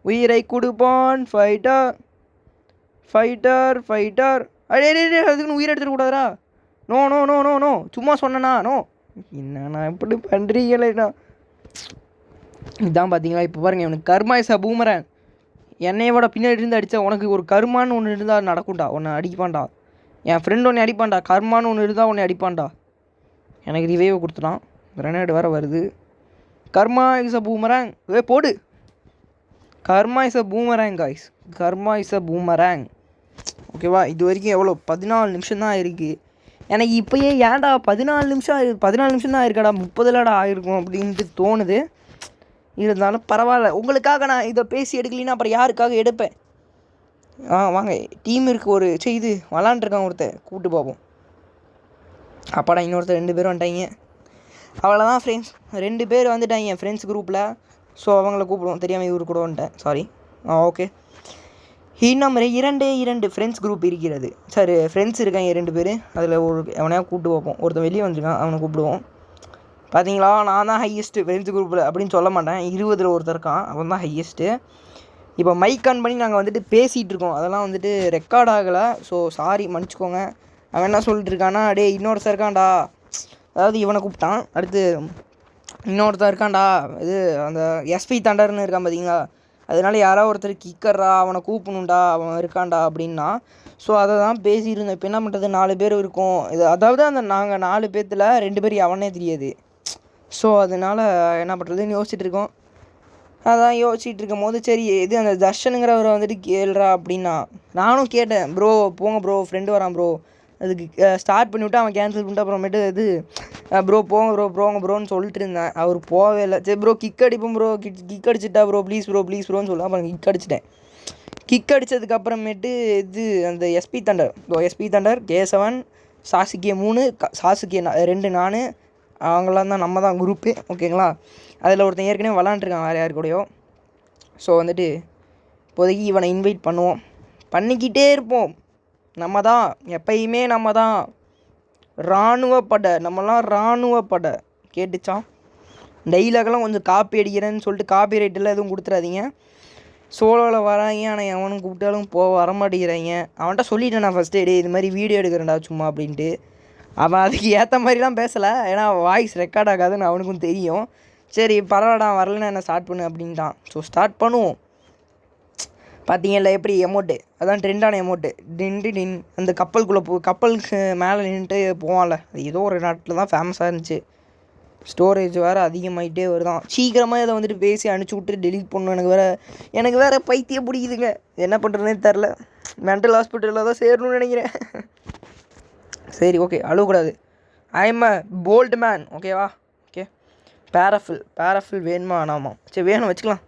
உயிரை கொடுப்பான் ஃபைட்டர். அடே அதுக்குன்னு உயிரை எடுத்துடக்கூடாதா? நோ, சும்மா சொன்னேண்ணா. நோ, என்னண்ணா எப்படி பண்ணுறீங்களேண்ணா? இதுதான் பார்த்தீங்களா? இப்போ பாருங்கள், இவனுக்கு கர்மா இஸ் அ பூமரேங். என்னையோட பின்னாடி இருந்து அடித்தா உனக்கு ஒரு கர்மான்னு ஒன்று இருந்தால் நடக்கும்டா. உன்னை அடிப்பான்டா, என் ஃப்ரெண்ட் ஒன்று அடிப்பான்டா. கர்மான்னு ஒன்று இருந்தால் உன்னை அடிப்பான்டா. எனக்கு ரிவைவ் கொடுத்துட்டான். கிரனேட் வேறு வருது. கர்மா இஸ் அ பூமரேங். போடு. கர்மா இஸ் அ பூமரேங் காய்ஸ். ஓகேவா? இது வரைக்கும் எவ்வளோ 14 நிமிஷம் தான் இருக்குது. எனக்கு இப்போயே ஏன்டா 14 நிமிஷம் தான் இருக்காடா, 30 ஆகிருக்கும் அப்படின்ட்டு தோணுது. இருந்தாலும் பரவாயில்ல, உங்களுக்காக நான் இதை பேசி எடுக்கலைன்னா அப்புறம் யாருக்காக எடுப்பேன்? வாங்க, டீம் இருக்குது ஒரு இது விளாண்டுருக்கான் ஒருத்தர், கூப்பிட்டு பார்ப்போம். அப்பாடா, இன்னொருத்தர் 2 பேர் வந்துட்டாங்க. அவ்வளோதான் ஃப்ரெண்ட்ஸ், 2 பேர் வந்துட்டாங்க என் ஃப்ரெண்ட்ஸ் குரூப்பில். ஸோ அவங்கள கூப்பிடுவோம். தெரியாமல் இவரு கூட வந்துட்டேன், சாரி. ஓகே, இன்னும் 2 ஃப்ரெண்ட்ஸ் குரூப் இருக்கிறது. சரி, ஃப்ரெண்ட்ஸ் இருக்காங்க 2 பேர். அதில் எவனையா கூப்பிட்டு பார்ப்போம். ஒருத்தன் வெளியே வந்துருக்கான், அவனை கூப்பிடுவோம். பார்த்தீங்களா, நான் தான் ஹையஸ்ட்டு ஃப்ரெண்ட்ஸ் குரூப்பில் அப்படின்னு சொல்ல மாட்டேன். 20 ஒருத்தர் இருக்கான், அவன் தான் ஹையஸ்ட்டு. இப்போ மைக் ஆன் பண்ணி நாங்கள் வந்துட்டு பேசிகிட்டு இருக்கோம். அதெல்லாம் வந்துட்டு ரெக்கார்ட் ஆகலை. ஸோ சாரி, மன்னிச்சிக்கோங்க. அவன் என்ன சொல்லிட்டு இருக்கான்னா, டே இன்னொருத்தர் இருக்கான்டா, அதாவது இவனை கூப்பிட்டான். அடுத்து இன்னொருத்தர் இருக்கான்டா, இது அந்த எஸ்பி தண்டர்னு இருக்கான் பார்த்தீங்களா, அதனால யாராவது ஒருத்தர் கிக்கர்றா அவனை கூப்பிடணுண்டா அவன் இருக்கான்டா அப்படின்னா. ஸோ அதை தான் பேசியிருந்தேன். இப்போ என்ன பண்ணுறது, 4 பேர் இருக்கோம். அதாவது அந்த நாங்கள் 4 பேர்த்தில் 2 பேர் அவனே தெரியாது. ஸோ அதனால் என்ன பண்ணுறதுன்னு யோசிச்சுட்டு இருக்கோம். அதான் யோசிச்சுட்டு இருக்கும் போது சரி இது அந்த தர்ஷனுங்கிறவரை வந்துட்டு கேள்றா அப்படின்னா. நானும் கேட்டேன், ப்ரோ போங்க ப்ரோ ஃப்ரெண்டு வரான் ப்ரோ, அதுக்கு ஸ்டார்ட் பண்ணிவிட்டு அவன் கேன்சல் பண்ணிட்டு அப்புறமேட்டு இது ப்ரோ போங்க ப்ரோன்னு சொல்லிட்டு இருந்தேன். அவர் போகவே இல்லை. சரி ப்ரோ கிக் அடிப்போம் ப்ரோ, கிக் அடிச்சுட்டா ப்ரோ ப்ளீஸ் ப்ரோன்னு சொல்லலாம். அப்புறம் கிக் அடிச்சிட்டேன். கிக் அடித்ததுக்கப்புறமேட்டு இது அந்த SP Thunder Kesavan Sasuke 3 Sasuke 2 நான் அவங்களாம் தான் நம்ம தான் குரூப்பு ஓகேங்களா. அதில் ஒருத்தன் ஏற்கனவே விளாண்டுருக்கான் வேறு யார் கூடயோ. ஸோ வந்துட்டு இப்போதைக்கு இவனை இன்வைட் பண்ணுவோம், பண்ணிக்கிட்டே இருப்போம். நம்ம தான் எப்பயுமே நம்ம தான் இராணுவப்படை, நம்மலாம் இராணுவப்படை. கேட்டுச்சான் டைலாக்லாம் கொஞ்சம் காப்பி அடிக்கிறேன்னு சொல்லிட்டு காப்பி ரைட்டெல்லாம் எதுவும் கொடுத்துறாதீங்க. சோலோவில் வராங்க ஆனால் எவனும் கூப்பிட்டாலும் வரமாட்டேங்கிறாங்க. அவன்கிட்ட சொல்லிட்டேன் நான் ஃபஸ்ட்டு, இது மாதிரி வீடியோ எடுக்கிறேன்டா சும்மா அப்படின்ட்டு. அவன் அதுக்கு ஏற்ற மாதிரிலாம் பேசலை, ஏன்னா வாய்ஸ் ரெக்கார்ட் ஆகாதுன்னு அவனுக்கும் தெரியும். சரி பரவாயில்லடா வரலன்னா என்ன ஸ்டார்ட் பண்ணு அப்படின்ட்டான். ஸோ ஸ்டார்ட் பண்ணுவோம். பார்த்தீங்கல்ல எப்படி எமௌண்ட்டு, அதான் ட்ரெண்டான எமௌண்ட்டு, டின் அந்த கப்பலுக்குள்ளே கப்பலுக்கு மேலே நின்றுட்டு போவான்ல, அது ஏதோ ஒரு நாட்டில் தான் ஃபேமஸாக இருந்துச்சு. ஸ்டோரேஜ் வேறு அதிகமாகிட்டே வருதான். சீக்கிரமாக இதை வந்துட்டு பேசி அனுப்பிச்சி விட்டு டெலிட் பண்ணணும். எனக்கு வேறு பைத்தியம் பிடிக்குதுங்க, என்ன பண்ணுறதுனே தெரில. மென்டல் ஹாஸ்பிட்டலில் தான் சேரணும்னு நினைக்கிறேன். சரி ஓகே அழுவக்கூடாது. I am a bold man ஓகேவா. ஓகே பேராஃபில் வேணுமா வேணாமா, சரி வேணும் வச்சுக்கலாம்.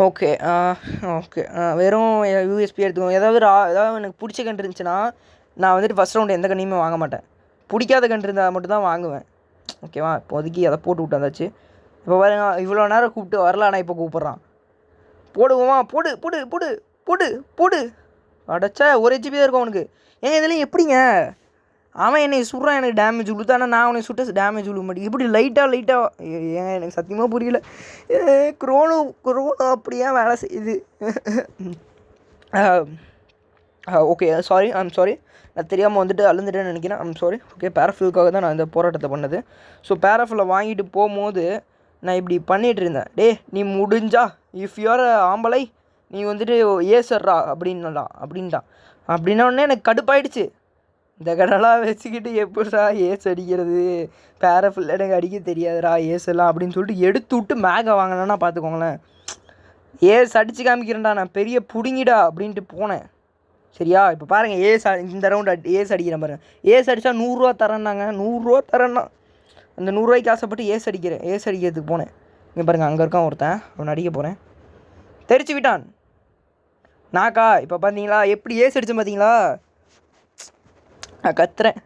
ஓகே வெறும் யூஎஸ்பி எடுத்துக்கோங்க. ஏதாவது எனக்கு பிடிச்ச கன்று இருந்துச்சுன்னா நான் வந்துட்டு ஃபஸ்ட் ரவுண்டு எந்த கண்ணையுமே வாங்க மாட்டேன். பிடிக்காத கன்று இருந்தால் மட்டும் தான் வாங்குவேன் ஓகேவா. இப்போதைக்கு அதை போட்டு விட்டாந்தாச்சு. இப்போ பாருங்க இவ்வளோ நேரம் கூப்பிட்டு வரல, ஆனால் இப்போ கூப்பிட்றான். போடுவோமா, போடு அடைச்சா 1 HP தான் இருக்கும் அவனுக்கு. ஏங்க இதெல்லாம் எப்படிங்க அவன் என்னை சுடுறான், எனக்கு டேமேஜ் விழுது, ஆனால் நான் அவனை சுட்ட டேமேஜ் விழுக மாட்டேங்குது. இப்படி லைட்டாக ஏங்க எனக்கு சத்தியமாக புரியல. குரோனோ அப்படியே வேலை செய்யுது. ஓகே ஐம் சாரி நான் தெரியாமல் வந்துட்டு அழுந்துட்டேன்னு நினைக்கிறேன். I'm sorry. ஓகே பேராஃபிலுக்காக தான் நான் இந்த போராட்டத்தை பண்ணது. ஸோ பேராஃபிலை வாங்கிட்டு போகும்போது நான் இப்படி பண்ணிகிட்டு இருந்தேன். நீ முடிஞ்சா இஃப் யூஆர் ஆம்பளை நீ வந்துட்டு ஏசர்றா அப்படின்ட்டான். அப்படின்னா உடனே எனக்கு கடுப்பாயிடுச்சு. இந்த கடலாக வச்சுக்கிட்டு எப்படிடா ஏஸ் அடிக்கிறது, பேராஃபில் எனக்கு அடிக்க தெரியாதுடா ஏசெல்லாம் அப்படின்னு சொல்லிட்டு எடுத்து விட்டு மேகை வாங்கினேன்னா பார்த்துக்கோங்களேன். ஏஸ் அடித்து காமிக்கிறேன்டா நான் பெரிய புடுங்கிடா அப்படின்ட்டு போனேன். சரியா இப்போ பாருங்கள் இந்த ரவுண்டு ஏஸ் அடிக்கிறேன் பாருங்கள். ஏஸ் அடித்தா 100 ரூபா தரேன்னாங்க. 100 ரூபா தரேன்னா அந்த 100 ரூபாய்க்கு ஆசைப்பட்டு ஏஸ் அடிக்கிறதுக்கு போனேன். இங்கே பாருங்கள் அங்கே இருக்கான் ஒருத்தன், அவனை அடிக்க போகிறேன். தெரிச்சு விட்டான் நாக்கா. இப்போ பார்த்தீங்களா எப்படி ஏஸ் அடித்தேன் பார்த்தீங்களா. நான் கத்துறேன்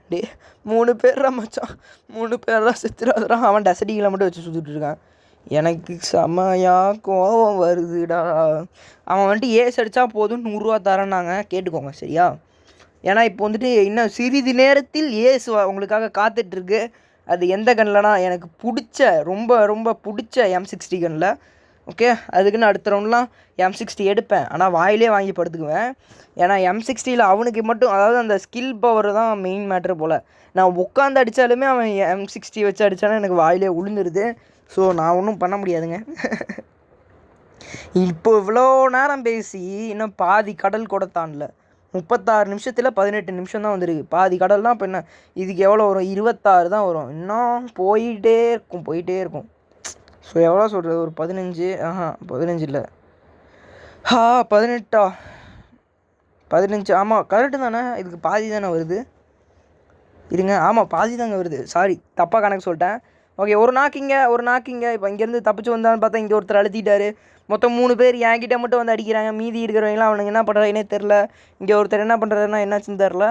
3 பேர் மச்சான், 3 பேர் தான் செத்துறாதுறான். அவன் டசடிகளை மட்டும் வச்சு சுற்றிட்டு இருக்கான். எனக்கு செமையாக கோபம் வருதுடா. அவன் வந்துட்டு ஏஸ் அடித்தா போதும் 100 ரூபா தரேன்னாங்க. கேட்டுக்கோங்க சரியா. ஏன்னா இப்போ வந்துட்டு இன்னும் சிறிது நேரத்தில் ஏஸ் உங்களுக்காக காத்துட்ருக்கு. அது எந்த கன்லனா எனக்கு பிடிச்ச ரொம்ப பிடிச்ச M60 கன்னில். ஓகே அதுக்குன்னு அடுத்த ரவுண்ட்லாம் M60 எடுப்பேன், ஆனால் வாயிலே வாங்கி படுத்துக்குவேன். ஏன்னா M60யில் அவனுக்கு மட்டும் அதாவது அந்த ஸ்கில் பவர் தான் மெயின் மேட்ரு போல். நான் உட்காந்து அடித்தாலுமே அவன் M60 வச்சு அடித்தாலும் எனக்கு வாயிலே உளுந்துருது. ஸோ நான் ஒன்றும் பண்ண முடியாதுங்க. இப்போ இவ்வளோ நேரம் பேசி இன்னும் பாதி கடல் கூட தாண்டல. 36 நிமிஷத்தில் 18 நிமிஷம் தான் வந்துருக்கு. பாதி கடல் தான். இப்போ என்ன இதுக்கு எவ்வளோ வரும், 26 தான் வரும். இன்னும் போயிட்டே இருக்கும். ஸோ எவ்வளோ சொல்கிறது, ஒரு 15 15 இல்லை 18 15 ஆமாம் கரெக்டு தானே. இதுக்கு பாதி தானே வருது. இருங்க ஆமாம் பாதி தாங்க வருது. சாரி தப்பாக கணக்கு சொல்லிட்டேன். ஓகே ஒரு நாக்கிங்க இப்போ இங்கேருந்து தப்பிச்சு வந்தான்னு பார்த்தா இங்கே ஒருத்தர் அழுத்திட்டாரு. மொத்தம் 3 பேர் என்கிட்ட மட்டும் வந்து அடிக்கிறாங்க. மீதி இருக்கிறவங்களாம் அவனுக்கு என்ன பண்ணுறாங்கன்னே தெரில. இங்கே ஒருத்தர் என்ன பண்ணுறாருன்னா என்னாச்சுன்னு தெரில.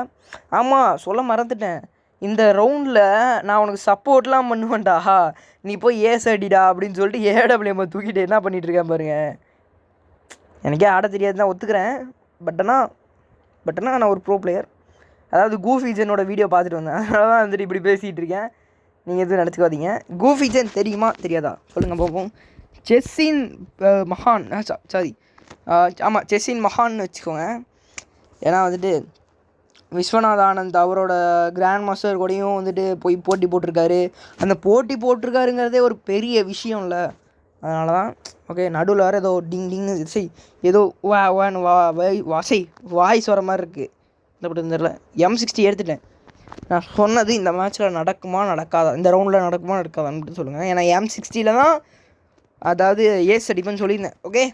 ஆமாம் சொல்ல மறந்துட்டேன், இந்த ரவுண்டில் நான் உனக்கு சப்போர்ட்லாம் பண்ணுவேன்டா, நீ போய் ஏஸ் அடிடா அப்படின்னு சொல்லிட்டு AWM தூக்கிட்டு என்ன பண்ணிகிட்டு இருக்கேன் பாருங்க. எனக்கே ஆட தெரியாது தான் ஒத்துக்கிறேன். பட் ஆனால் நான் ஒரு ப்ரோ பிளேயர். அதாவது கூஃபிஜனோட வீடியோ பார்த்துட்டு வந்தேன், அதனால தான் வந்துட்டு இப்படி பேசிகிட்டு இருக்கேன். நீங்கள் எதுவும் நினச்சிக்காதீங்க. கூஃபிஜன் தெரியுமா தெரியாதா சொல்லுங்கள் பார்ப்போம். செஸ்ஸின் மகான் சாரி ஆமாம் செஸ்ஸின் மகான்னு வச்சுக்கோங்க. ஏன்னா வந்துட்டு விஸ்வநாத் ஆனந்த் அவரோட கிராண்ட் மாஸ்டர் கூடயும் வந்துட்டு போய் போட்டி போட்டிருக்காரு. அந்த போட்டி போட்டிருக்காருங்கிறதே ஒரு பெரிய விஷயம் இல்லை. அதனால தான் ஓகே. நடுவில் வேறு ஏதோ டிங் டிங்னு சரி ஏதோ வாய்ஸ் வர மாதிரி இருக்குது. இந்த படம் தெரியல. M60 எடுத்துட்டேன். நான் சொன்னது இந்த மேட்ச்சில் நடக்குமா நடக்காதா, இந்த ரவுண்டில் நடக்குமா நடக்காதான்னு சொல்லுங்கள். ஏன்னா M60 தான் அதாவது ஏஸ் அடிப்பேன்னு சொல்லியிருந்தேன். Okay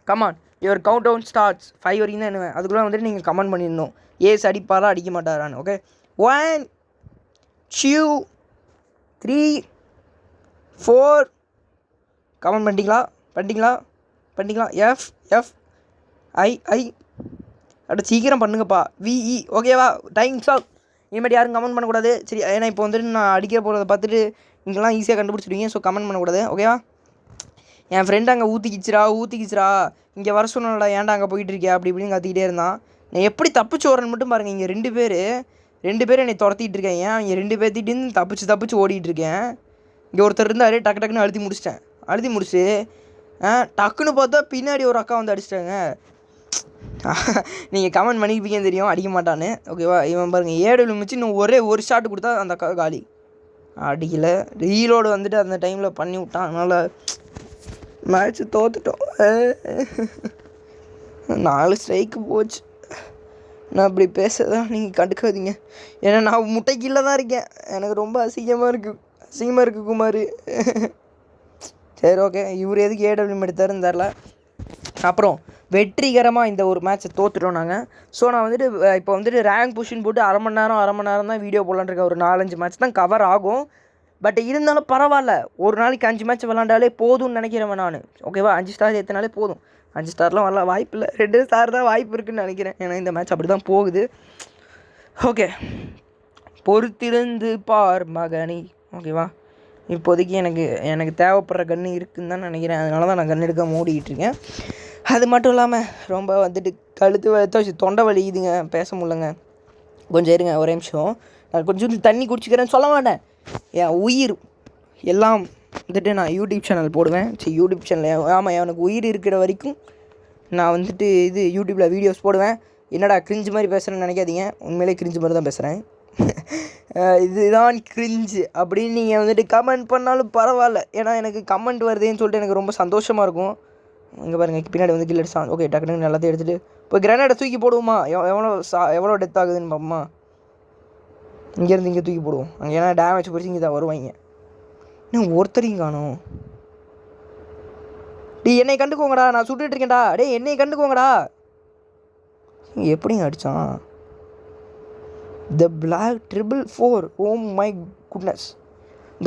come on, your countdown starts 5 வரைக்கும் தான் என்னவேன். அதுக்குள்ளே வந்துட்டு நீங்கள் கமெண்ட் பண்ணிடணும் ஏஸ் அடிப்பாரா அடிக்க மாட்டாரான்னு. ஓகே 1 2 3 4 கமெண்ட் பண்ணிட்டீங்களா? எஃப் ஐ அடுத்து சீக்கிரம் பண்ணுங்கப்பா. VE ஓகேவா? Time stop. இனிமேட்டு யாரும் கமெண்ட் பண்ணக்கூடாது சரி. ஏன்னா இப்போ வந்துட்டு நான் அடிக்க போகிறத பார்த்துட்டு நீங்களாம் ஈஸியாக கண்டுபிடிச்சிடுவீங்க. ஸோ கமெண்ட் பண்ணக்கூடாது ஓகேவா? என் ஃப்ரெண்டு அங்கே ஊற்றிக்கிச்சிரா இங்கே வர சொன்னடா, ஏன்டா அங்கே போயிட்டுருக்கியா அப்படி இப்படின்னு கத்திக்கிட்டே இருந்தான். நான் எப்படி தப்பிச்சு வரேன்னு மட்டும் பாருங்கள். இங்கே ரெண்டு பேர் என்னை துரத்திட்டு இருக்கேன். ஏன் இங்கே 2 பேர்த்திட்டு தப்பிச்சு ஓடிட்டுருக்கேன். இங்கே ஒருத்தர் இருந்தார், டக்குன்னு அழுத்தி முடிச்சு டக்குன்னு பார்த்தா பின்னாடி ஒரு அக்கா வந்து அடிச்சிட்டாங்க. நீங்கள் கமெண்ட் பண்ணியிருப்பீங்கன்னு தெரியும் அடிக்க மாட்டான்னு. ஓகேவா? இவன் பாருங்கள் 7 மிச்சு இன்னும் ஒரு ஷாட்டு கொடுத்தா அந்த அக்கா காலி. அடிக்கலை. ரீலோடு வந்துட்டு அந்த டைமில் பண்ணி விட்டான். அதனால் மேட்ச்சு தோத்துட்டோம். 4 ஸ்ட்ரைக்கு போச்சு. நான் அப்படி பேசுறதான் நீங்கள் கண்டுக்காதீங்க. ஏன்னா நான் முட்டைக்கீழே தான் இருக்கேன். எனக்கு ரொம்ப அசிங்கமாக இருக்குது குமார். சரி ஓகே. இவர் எதுக்கு AWM எடுத்தாருன்னு தெரில. அப்புறம் வெற்றிகரமாக இந்த ஒரு மேட்ச்சை தோற்றுட்டோம் நாங்கள். ஸோ நான் வந்துட்டு இப்போ வந்துட்டு ரேங்க் புஷ்ஷின்னு போட்டு அரை மணி நேரம் தான் வீடியோ போடலான்னு இருக்கேன். ஒரு 4-5 மேட்ச் தான் கவர் ஆகும். பட் இருந்தாலும் பரவாயில்ல. ஒரு நாளைக்கு 5 மேட்ச் விளாண்டாலே போதும்னு நினைக்கிறேன் நான். ஓகேவா? 5 ஸ்டார் ஏற்றினாலே போதும். 5 ஸ்டார்லாம் வரல வாய்ப்பு இல்லை. 2 ஸ்டார் தான் வாய்ப்பு இருக்குதுன்னு நினைக்கிறேன். ஏன்னா இந்த மேட்ச் அப்படி தான் போகுது. ஓகே பொறுத்திருந்து பார் மகனி. ஓகேவா? இப்போதைக்கு எனக்கு தேவைப்படுற கன்று இருக்குதுன்னு தான் நினைக்கிறேன். அதனால தான் நான் கன்று எடுக்க மூடிக்கிட்டு இருக்கேன். அது மட்டும் இல்லாமல் ரொம்ப வந்துட்டு கழுத்து வச்சு தொண்டை வலிக்குதுங்க, பேச முடியலங்க. கொஞ்சம் இருங்க ஒரே நிமிஷம். நான் கொஞ்சம் தண்ணி குடிச்சிக்கிறேன்னு சொல்ல மாட்டேன். என் உயிர் எல்லாம் வந்துட்டு நான் யூடியூப் சேனல் போடுவேன். சரி யூடியூப் சேனல் ஆமாம், எனக்கு உயிர் இருக்கிற வரைக்கும் நான் வந்துட்டு யூடியூப்பில் வீடியோஸ் போடுவேன். என்னடா கிரிஞ்சு மாதிரி பேசுகிறேன்னு நினைக்காதீங்க. உண்மையிலே கிரிஞ்சு மாதிரி தான் பேசுகிறேன். இதுதான் கிரிஞ்சு அப்படின்னு நீங்கள் வந்துட்டு கமெண்ட் பண்ணாலும் பரவாயில்ல. ஏன்னா எனக்கு கமெண்ட் வருதுன்னு சொல்லிட்டு எனக்கு ரொம்ப சந்தோஷமாக இருக்கும். இங்கே பாருங்கள் பின்னாடி வந்து கில் அடிச்சான். ஓகே டக்குனு எல்லாத்தையும் எடுத்துகிட்டு இப்போ கிரனேடை தூக்கி போடுவோமா? எவ்வளோ டெத் ஆகுதுன்னு பார்ப்போமா? இங்கேருந்து இங்கே தூக்கி போடுவோம். அங்கே ஏன்னா டேமேஜ் பிடிச்சி இங்கே தான் வருவாங்க. இன்னும் ஒருத்தரையும் காணும். என்னை கண்டுக்கோங்கடா, நான் சுட்டுட்டு இருக்கேன்டா. என்னை கண்டுக்கோங்கடா. எப்படிங்க அடித்தான்? The black 444. Oh my goodness.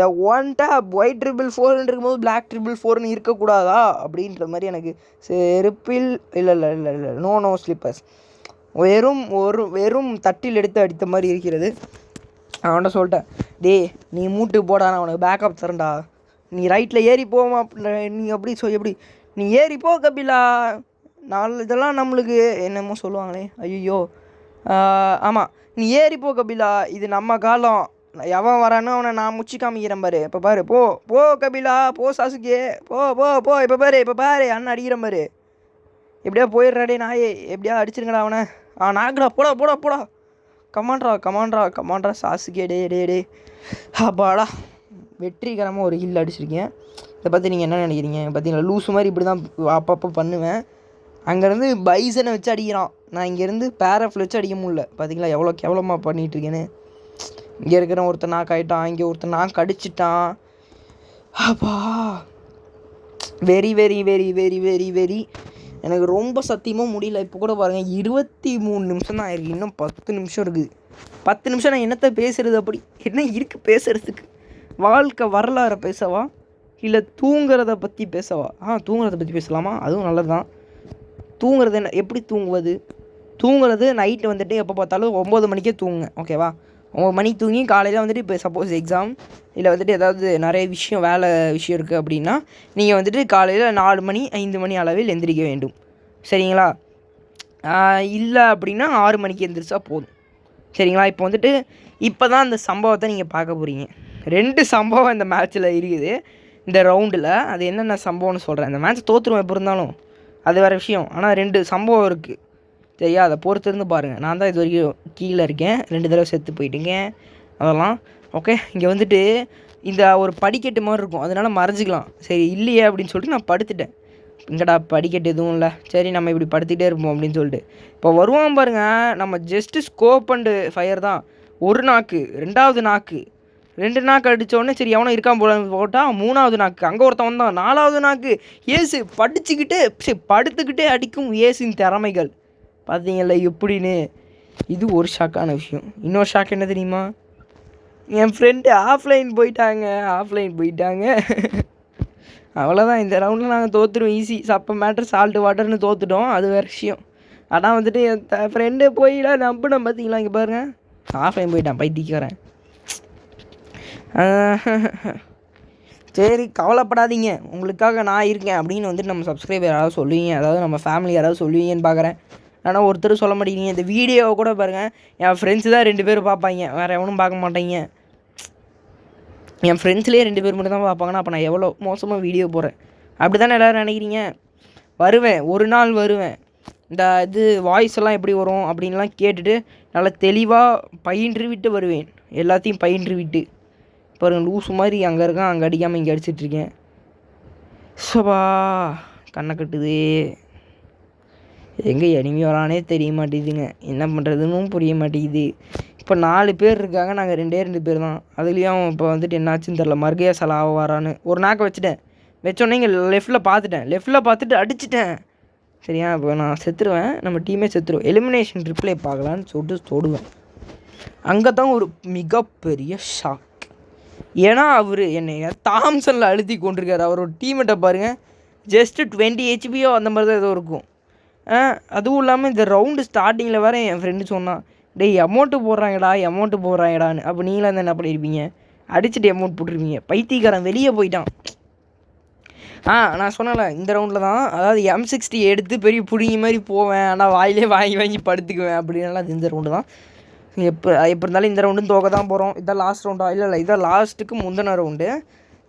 The one tap white 444 இருக்கும்போது black 444 இருக்கக்கூடாதா அப்படின்ற மாதிரி எனக்கு செருப்பில் இல்லை நோ ஸ்லிப்பர்ஸ் வெறும் தட்டில் எடுத்து அடித்த மாதிரி இருக்கிறது. அவன்கிட்ட சொல்லிட்டேன், நீ மூட்டு போடா, நான் உனக்கு பேக்கப் தரேன்டா. நீ ரைட்டில் ஏறி போமா, நீ எப்படி நீ ஏறி போ கபிலா. இதெல்லாம் நம்மளுக்கு என்னமோ சொல்லுவாங்களே, ஐயோ ஆமாம், நீ ஏறி போ கபிலா, இது நம்ம காலம். எவன் வரானோ அவனை நான் முச்சி காமிக்கிறேன் பாரு. இப்போ பாரு, போ கபிலா, போ சாசுகே, போ இப்போ பாரு அண்ணன் அடிக்கிறேன் பாரு. எப்படியா போயிடுறாடே நாயே, எப்படியா அடிச்சிருங்கடா அவனை. நாக்குடா, போடா கமாண்ட்ரா சாசுகே. டே அப்பாடா வெற்றிகரமாக ஒரு ஹில் அடிச்சிருக்கேன். இதை பற்றி நீங்கள் என்ன நினைக்கிறீங்க? பார்த்தீங்களா, லூஸு மாதிரி இப்படி தான் அப்பப்போ பண்ணுவேன். அங்கேருந்து பைசனை வச்சு அடிக்கிறான், நான் இங்கேருந்து பேரஃபில் வச்சு அடிக்க முடியல. பார்த்தீங்களா எவ்வளோ கேவலமாக பண்ணிகிட்ருக்கேன்னு. இங்கே இருக்கிற ஒருத்தன் நாக்கு ஆகிட்டான், இங்கே ஒருத்தன் நாக்கு அடிச்சிட்டான். அப்பா வெரி எனக்கு ரொம்ப சத்தியமாக முடியல. இப்போ கூட பாருங்கள் 23 நிமிஷம் தான் ஆயிருக்கு. இன்னும் 10 நிமிஷம் இருக்குது. 10 நிமிஷம் நான் என்னத்தை பேசுகிறது? அப்படி என்ன இருக்குது பேசுகிறதுக்கு? வாழ்க்கை வரலாறு பேசவா இல்லை தூங்குறத பற்றி பேசவா? தூங்குறத பற்றி பேசலாமா? அதுவும் நல்லது தான். தூங்குறது என்ன, எப்படி தூங்குறது நைட்டு வந்துட்டு எப்போ பார்த்தாலும் 9 மணிக்கே தூங்குங்க. ஓகேவா? 9 மணிக்கு தூங்கி காலையில் வந்துட்டு இப்போ சப்போஸ் எக்ஸாம் இல்லை வந்துட்டு ஏதாவது நிறைய வேலை விஷயம் இருக்குது அப்படின்னா நீங்கள் வந்துட்டு காலையில் 4 மணி 5 மணி அளவில் எந்திரிக்க வேண்டும். சரிங்களா? இல்லை அப்படின்னா 6 மணிக்கு எந்திரிச்சா போதும். சரிங்களா? இப்போ தான் அந்த சம்பவத்தை நீங்கள் பார்க்க போகிறீங்க. 2 சம்பவம் இந்த மேட்ச்சில் இருக்குது, இந்த ரவுண்டில். அது என்னென்ன சம்பவம்னு சொல்கிறேன். இந்த மேட்ச் தோற்றுருவேன் எப்போ இருந்தாலும், அது வேறு விஷயம். ஆனால் 2 சம்பவம் இருக்குது, சரியா? அதை பொறுத்திருந்து பாருங்கள். நான் தான் இது வரைக்கும் கீழே இருக்கேன், 2 தடவை செத்து போயிட்டீங்க அதெல்லாம். ஓகே, இங்கே வந்துட்டு இந்த ஒரு படிக்கட்டு மாதிரி இருக்கும், அதனால மறைஞ்சிக்கலாம். சரி இல்லையே அப்படின்னு சொல்லிட்டு நான் படுத்துட்டேன். இங்கடா படிக்கட்டு எதுவும் இல்லை, சரி நம்ம இப்படி படுத்துக்கிட்டே இருப்போம் அப்படின்னு சொல்லிட்டு இப்போ வருவான் பாருங்க. நம்ம ஜஸ்ட்டு ஸ்கோப் அண்டு ஃபயர் தான். ஒரு நாக்கு, ரெண்டாவது நாக்கு, 2 நாக்கு அடித்தோடனே சரி எவனோ இருக்கான் போல போட்டால் 3வது நாக்கு, அங்கே ஒருத்தன் வந்தான் 4வது நாக்கு. ஏசு படுத்துக்கிட்டே அடிக்கும் ஏசின் திறமைகள் பார்த்தீங்களா எப்படின்னு. இது ஒரு ஷாக்கான விஷயம். இன்னொரு ஷாக் என்ன தெரியுமா, என் ஃப்ரெண்டு ஆஃப்லைன் போயிட்டாங்க. அவ்வளோதான், இந்த ரவுண்டில் நாங்கள் தோற்றுருவோம் ஈஸி. சப்ப மேட்ரு சால்ட்டு வாட்டர்னு தோற்றுட்டோம், அது வேறு விஷயம். ஆனால் வந்துட்டு என் ஃப்ரெண்டு போயிடலாம் நம்பினேன் பார்த்தீங்களா. இங்கே பாருங்கள், ஆஃப்லைன் போயிட்டான் பைத்தியக்காரன். சரி கவலைப்படாதீங்க, உங்களுக்காக நான் இருக்கேன் அப்படின்னு வந்துட்டு நம்ம சப்ஸ்கிரைபர் யாராவது சொல்லுவீங்க, அதாவது நம்ம ஃபேமிலி யாராவது சொல்லுவீங்கன்னு பார்க்குறேன். ஆனால் ஒருத்தர் சொல்ல மாட்டேங்கிறீங்க. இந்த வீடியோவை கூட பாருங்கள், என் ஃப்ரெண்ட்ஸு தான் 2 பேர் பார்ப்பாங்க, வேறு எவனும் பார்க்க மாட்டாங்க. என் ஃப்ரெண்ட்ஸ்லேயே 2 பேர் மட்டும் தான் பார்ப்பாங்கன்னா அப்போ நான் எவ்வளோ மோசமாக வீடியோ போடுறேன் அப்படி தானே எல்லோரும் நினைக்கிறீங்க. வருவேன், ஒரு நாள் வருவேன், இந்த இது வாய்ஸ் எல்லாம் எப்படி வரும் அப்படின்லாம் கேட்டுட்டு நல்லா தெளிவாக பயின்று விட்டு வருவேன். எல்லாத்தையும் பயின்று விட்டு பாருங்கள், லூஸு மாதிரி அங்கே இருக்கான், அங்கே அடிக்காமல் இங்கே அடிச்சிட்ருக்கேன். சோபா கண்ணை கட்டுது. எங்கே எனிமி வரானே தெரிய மாட்டேங்குதுங்க, என்ன பண்ணுறதுன்னு புரிய மாட்டேங்குது. இப்போ 4 பேர் இருக்காங்க, நாங்கள் 2 பேர் தான். அதுலேயும் இப்போ வந்துட்டு என்னாச்சுன்னு தெரில, மறுகையாக செலவு வரான்னு ஒரு நாக்கை வச்சோடனே இங்கே லெஃப்ட்டில் பார்த்துட்டு அடிச்சிட்டேன். சரியா, இப்போ நான் செத்துருவேன், நம்ம டீமே செத்துருவோம். எலிமினேஷன் ரிப்ளை பார்க்கலான்னு சொல்லிட்டு தொடுவேன். அங்கே தான் ஒரு மிகப்பெரிய ஷாக். ஏன்னா அவர் என்னை தாம்சனில் அழுத்தி கொண்டிருக்காரு. அவரோட டீமெட்டை பாருங்கள், ஜஸ்ட்டு 20 ஹெச்பியோ அந்த மாதிரி தான் ஏதோ இருக்கும். அதுவும் இல்லாமல் இந்த ரவுண்டு ஸ்டார்டிங்கில் வேறு என் ஃப்ரெண்டு சொன்னான், டேய் அமௌண்ட்டு போடுறாங்கடான்னு. அப்போ நீங்களாம் வந்து என்ன பண்ணியிருப்பீங்க, அடிச்சுட்டு அமௌண்ட் போட்டிருப்பீங்க. பைத்தியக்காரன் வெளியே போயிட்டான். நான் சொன்னல இந்த ரவுண்டில் தான், அதாவது M60 எடுத்து பெரிய புடிங்கி மாதிரி போவேன், ஆனால் வாயிலே வாங்கி படுத்துக்குவேன் அப்படின்னால அது இந்த ரவுண்டு தான். எப்போ இருந்தாலும் இந்த ரவுண்டும் தோக்க தான் போகிறோம். இதான் லாஸ்ட் ரவுண்டா? இல்லை இதான் லாஸ்ட்டுக்கு முந்தின ரவுண்டு.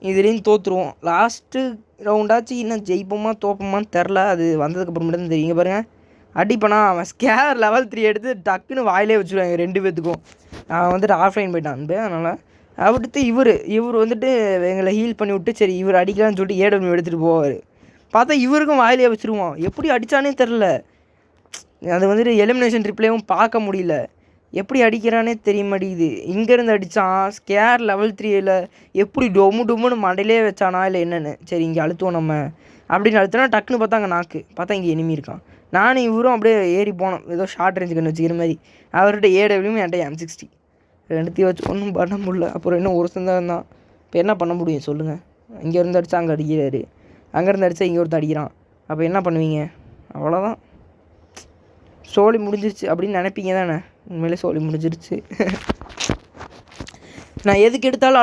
இதுலேயும் தோற்றுருவோம். லாஸ்ட்டு ரவுண்டாச்சு இன்னும் ஜெயிப்போமா தோப்போமான்னு தெரில, அது வந்ததுக்கப்புறமேட்டு தான் தெரியுங்க. பாருங்கள், அடிப்பனா அவன் ஸ்கேர் லெவல் 3 எடுத்து டக்குன்னு வாயிலே வச்சுருவாங்க 2 பேத்துக்கும். அவன் வந்துட்டு ஆஃப்லைன் போயிட்டான். அதனால் அடுத்து இவர் வந்துட்டு எங்களை ஹீல் பண்ணி விட்டு சரி இவர் அடிக்கலான்னு சொல்லிட்டு ஏடபிள்யூ எடுத்துகிட்டு போவார். பார்த்தா இவருக்கும் வாயிலே வச்சுருவான். எப்படி அடித்தானே தெரில. அது வந்துட்டு எலிமினேஷன் ட்ரிப்லேயும் பார்க்க முடியல, எப்படி அடிக்கிறானே தெரிய மாட்டேங்குது. இங்கேருந்து அடித்தான் ஸ்கேர் லெவல் 3ல் எப்படி டொம்முன்னு மண்டையிலே வச்சானா இல்லை என்னென்னு. சரி இங்கே அழுத்துவோம் நம்ம அப்படின்னு அழுத்தினா டக்குன்னு பார்த்தா அங்கே நாக்கு, பார்த்தா இங்கே எனிமி இருக்கான். நானும் இவரும் அப்படியே ஏறி போனோம், ஏதோ ஷார்ட் ரேஞ்சு கன்று வச்சுக்கிற மாதிரி. அவர்கிட்ட ஏடபிள்யூமே என்கிட்ட M60 ரெண்டுத்தையும் வச்சு ஒன்றும் பண்ண முடியல. அப்புறம் இன்னும் ஒரு சந்தான் தான். இப்போ என்ன பண்ண முடியும் சொல்லுங்கள். இங்கேருந்து அடித்தா அங்கே அடிக்கிறாரு, அங்கேருந்து அடித்தா இங்கே ஒருத்தர் அடிக்கிறான். அப்போ என்ன பண்ணுவீங்க? அவ்வளோதான், சோழி முடிஞ்சிருச்சு அப்படின்னு நினைப்பீங்க தானே. உண்மையிலே சோழி முடிஞ்சிருச்சு. நான் எதுக்கு எடுத்தாலும்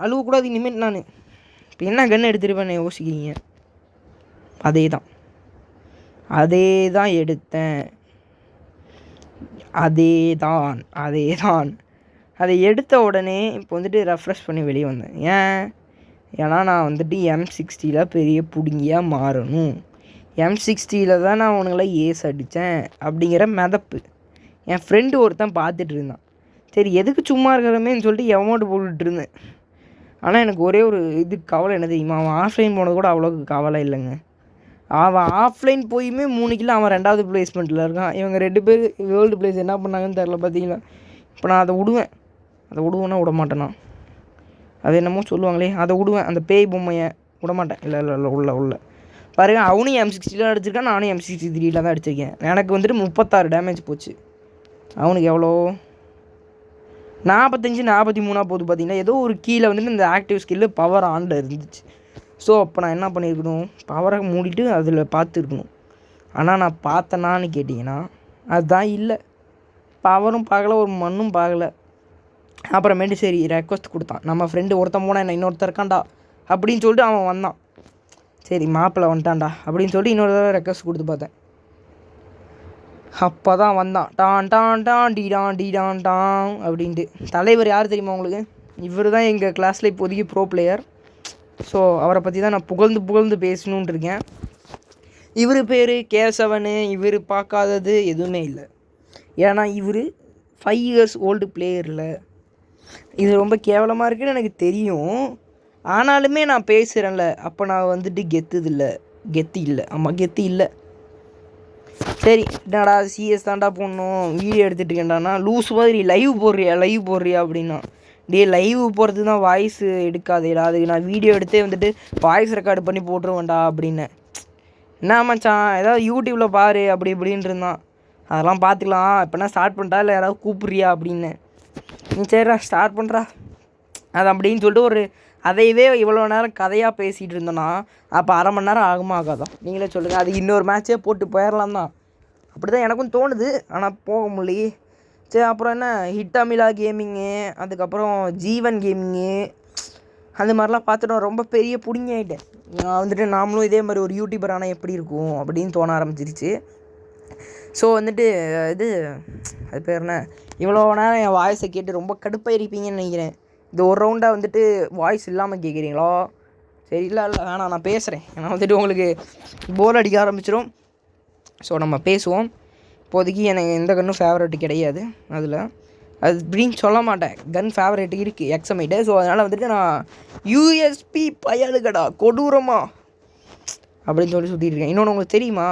அழுவக்கூடாது இனிமேல். நான் இப்போ என்ன கன்று எடுத்துருப்பேன் யோசிக்கிறீங்க? அதே தான் எடுத்தேன். அதே தான் அதை எடுத்த உடனே இப்போ வந்துட்டு ரெஃப்ரெஷ் பண்ணி வெளியே வந்தேன். ஏன்னா நான் வந்துட்டு M60 பெரிய புடுங்கியாக மாறணும். M60 தான் நான் அவனுங்களை ஏஸ் அடித்தேன் அப்படிங்கிற மிதப்பு என் ஃப்ரெண்டு ஒருத்தன் பார்த்துட்டு இருந்தான். சரி எதுக்கு சும்மா இருக்கிறமேன்னு சொல்லிட்டு அமௌண்ட் போட்டுட்டு இருந்தேன். ஆனால் எனக்கு ஒரே ஒரு கவலை என்ன தெரியுமா, அவன் ஆஃப்லைன் போனது கூட அவ்வளோக்கு கவலை இல்லைங்க. அவன் ஆஃப்லைன் போயுமே 3 கிலோ அவன் 2வது பிளேஸ்மெண்ட்டில் இருக்கான். இவங்க 2 பேர் வேர்ல்டு பிளேஸ் என்ன பண்ணாங்கன்னு தெரில பார்த்தீங்களா. இப்போ நான் அதை விடுவேன்னா விட மாட்டேனா, அது என்னமோ சொல்லுவாங்களே, அதை விடுவேன். அந்த பேய் பொம்மையை விட மாட்டேன். இல்லை உள்ள பாருங்க, அவனும் M60 அடிச்சிருக்கான், நானும் M63 தான் அடிச்சிருக்கேன். எனக்கு வந்துட்டு 36 டேமேஜ் போச்சு. அவனுக்கு எவ்வளோ 45-43 போகுது பார்த்தீங்கன்னா. ஏதோ ஒரு கீழே வந்துட்டு இந்த ஆக்டிவ் ஸ்கில்லு பவர் ஆனில் இருந்துச்சு. ஸோ அப்போ நான் என்ன பண்ணியிருக்கணும், பவரை மூடிட்டு அதில் பார்த்துருக்கணும். ஆனால் நான் பார்த்தேனான்னு கேட்டிங்கன்னா அதுதான் இல்லை. பவரும் பார்க்கல, ஒரு மண்ணும் பார்க்கல. அப்புறமேட்டு சரி ரெக்வஸ்ட் கொடுத்தான் நம்ம ஃப்ரெண்டு, ஒருத்தன் போனால் என்ன இன்னொருத்தர் இருக்கான்டா அப்படின்னு சொல்லிட்டு அவன் வந்தான். சரி மாப்பிள்ளை வந்துட்டான்டா அப்படின்னு சொல்லிட்டு இன்னொரு தடவை ரெக்வஸ்ட் கொடுத்து பார்த்தேன். அப்போ தான் வந்தான், டான் டீடான் அப்படின்ட்டு. தலைவர் யார் தெரியுமா உங்களுக்கு? இவர் தான் எங்கள் கிளாஸில் இப்போதைக்கு ப்ரோ பிளேயர். ஸோ அவரை பற்றி தான் நான் புகழ்ந்து பேசணுன்னு இருக்கேன். இவர் பேர் கேசவனு. இவர் பார்க்காதது எதுவுமே இல்லை. ஏன்னா இவர் 5 இயர்ஸ் ஓல்டு பிளேயரில். இது ரொம்ப கேவலமாக இருக்குன்னு எனக்கு தெரியும். ஆனாலுமே நான் பேசுகிறேன்ல, அப்போ நான் வந்துட்டு கெத்து இல்லை. ஆமாம், கெத்து இல்லை. சரி, என்னடா சிஎஸ் தாண்டா போடணும், வீடியோ எடுத்துகிட்டு இருக்கேன்டானா லூஸ் மாதிரி லைவ் போடுறியா அப்படின்னா, லைவ் போகிறது தான் வாய்ஸ் எடுக்காதேடா, அதுக்கு நான் வீடியோ எடுத்தே வந்துட்டு வாய்ஸ் ரெக்கார்டு பண்ணி போட்டுருவேன்டா அப்படின்னு. என்ன மச்சான், ஏதாவது யூடியூப்பில் பாரு அப்படி இப்படின்னு இருந்தான். அதெல்லாம் பார்த்துக்கலாம், இப்போனா ஸ்டார்ட் பண்ணிட்டா இல்லை யாராவது கூப்பிட்றியா அப்படின்னு. நீ சரிடா ஸ்டார்ட் பண்ணுறா அது அப்படின்னு சொல்லிட்டு அதையவே இவ்வளோ நேரம் கதையாக பேசிகிட்டு இருந்தோன்னா அப்போ அரை மணி நேரம் ஆகாதா நீங்களே சொல்லுங்கள். அது இன்னொரு மேட்ச்சே போட்டு போயிடலாம் தான், அப்படி தான் எனக்கும் தோணுது. ஆனால் போக முடியலையே. சரி, அப்புறம் என்ன ஹிட்டாமிலா கேமிங்கு, அதுக்கப்புறம் ஜீவன் கேமிங்கு, அந்த மாதிரிலாம் பார்த்துட்டோம். ரொம்ப பெரிய பிடிங்கி ஆகிட்டேன் நான் வந்துட்டு. நாமளும் இதே மாதிரி ஒரு யூடியூபர் ஆனால் எப்படி இருக்கும் அப்படின்னு தோண ஆரம்பிச்சிருச்சு. ஸோ வந்துட்டு அது பேர் என்ன, இவ்வளோ நேரம் என் வாய்ஸை கேட்டு ரொம்ப கடுப்பாக இருப்பீங்கன்னு நினைக்கிறேன். இந்த ஒரு ரவுண்டாக வந்துட்டு வாய்ஸ் இல்லாமல் கேட்குறீங்களோ? சரி, இல்லை வேணாம், நான் பேசுகிறேன். ஏன்னா வந்துட்டு உங்களுக்கு போர் அடிக்க ஆரம்பிச்சிடும். ஸோ நம்ம பேசுவோம். இப்போதைக்கு எனக்கு எந்த கன்னும் ஃபேவரட் கிடையாது. அது இப்படின்னு சொல்ல மாட்டேன், கன் ஃபேவரட் இருக்குது எக்ஸமைட்டு. ஸோ அதனால் வந்துட்டு நான் யூஎஸ்பி பயலுகடா கொடூரமா அப்படின்னு சுற்றிட்டு இருக்கேன். இன்னொன்று உங்களுக்கு தெரியுமா,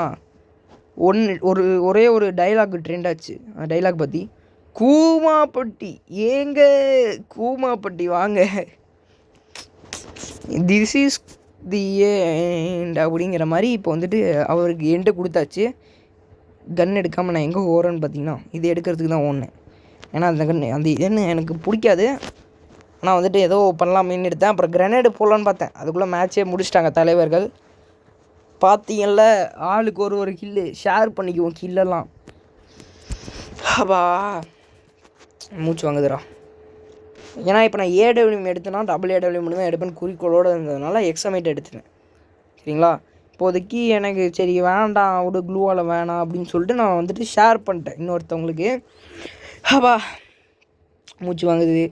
ஒரே ஒரு டைலாக் ட்ரெண்ட் ஆச்சு. டைலாக் பற்றி, கூமாப்பட்டி ஏங்க, கூமாப்பட்டி வாங்க, திஸ் இஸ் தி எண்ட் அப்படிங்கிற மாதிரி இப்போ வந்துட்டு அவருக்கு எண்டை கொடுத்தாச்சு. கன் எடுக்காமல் நான் எங்கே ஓடுறேன்னு பார்த்தீங்கன்னா இது எடுக்கிறதுக்கு தான் ஓடினேன். ஏன்னா அந்த கன்று எனக்கு பிடிக்காது. ஆனால் வந்துட்டு ஏதோ பண்ணலாமேன்னு எடுத்தேன். அப்புறம் கிரனேடு போடலான்னு பார்த்தேன், அதுக்குள்ளே மேட்ச்சே முடிச்சிட்டாங்க தலைவர்கள். பார்த்தீங்கல்ல, ஆளுக்கு ஒரு கில்லு ஷேர் பண்ணிக்குவோம் கில்லெல்லாம். அப்பா மூச்சு வாங்குதுடா. ஏன்னா இப்போ நான் ஏடபிள்யூஎம் எடுத்தேன்னா டபுள் ஏடபிள்யூஎம் மட்டும் தான் எடுப்பேன் குறிக்கோளோடு இருந்ததுனால எக்ஸமைட் எடுத்துட்டேன். சரிங்களா, இப்போதைக்கு எனக்கு சரி வேண்டாம் விடு, க்ளூவால் வேணாம் அப்படின்னு சொல்லிட்டு நான் வந்துட்டு ஷேர் பண்ணிட்டேன் இன்னொருத்தவங்களுக்கு. அப்பா மூச்சு வாங்குது,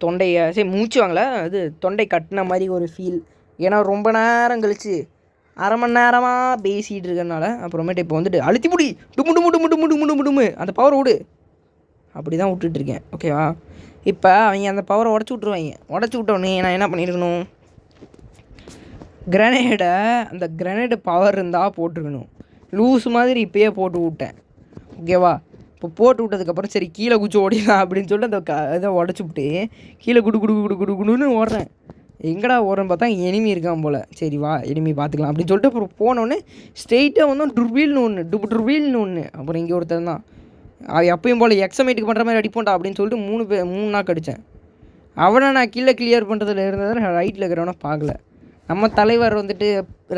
தொண்டையை சரி மூச்சு வாங்கலை, அது தொண்டை கட்டின மாதிரி ஒரு ஃபீல். ஏன்னா ரொம்ப நேரம் கழிச்சு அரை மணி நேரமாக பேசிகிட்டு இருக்கனால. அப்புறமேட்டு இப்போ வந்துட்டு அழுத்தி முடி டுமு டுமு டுமு டுமு டுமு டுமு டுமு அந்த பவரை விடு, அப்படி தான் விட்டுட்டுருக்கேன். ஓகேவா, இப்போ அவங்க அந்த பவரை உடச்சி விட்ருவாங்க. நான் என்ன பண்ணியிருக்கணும், அந்த கிரனேடு பவர் இருந்தால் போட்டிருக்கணும். லூஸ் மாதிரி இப்போயே போட்டு விட்டேன். ஓகேவா, இப்போ போட்டு விட்டதுக்கப்புறம் சரி கீழே குச்சி ஓடிடலாம் அப்படின்னு சொல்லிட்டு அந்த இதை உடச்சி விட்டு கீழே குடுன்னு ஓடுறேன். எங்கடா ஓடுறேன்னு பார்த்தா எனிமி இருக்கான் போல். சரி வா எனிமி பார்த்துக்கலாம் அப்படின்னு சொல்லிட்டு அப்புறம் போனோடனே ஸ்ட்ரெயிட்டாக வந்தோம் டுர்வீல்னு ஒன்று. அப்புறம் இங்கே ஒருத்தர் தான் எப்பயும் போல் எக்ஸமைட்டுக்கு பண்ணுற மாதிரி அடிப்போண்டா அப்படின்னு சொல்லிட்டு 3 நாக்கு அடித்தேன். அவனை நான் கீழே கிளியர் பண்ணுறதுல இருந்ததை ரைட்டில் இருக்கிறவனை பார்க்கல. நம்ம தலைவர் வந்துட்டு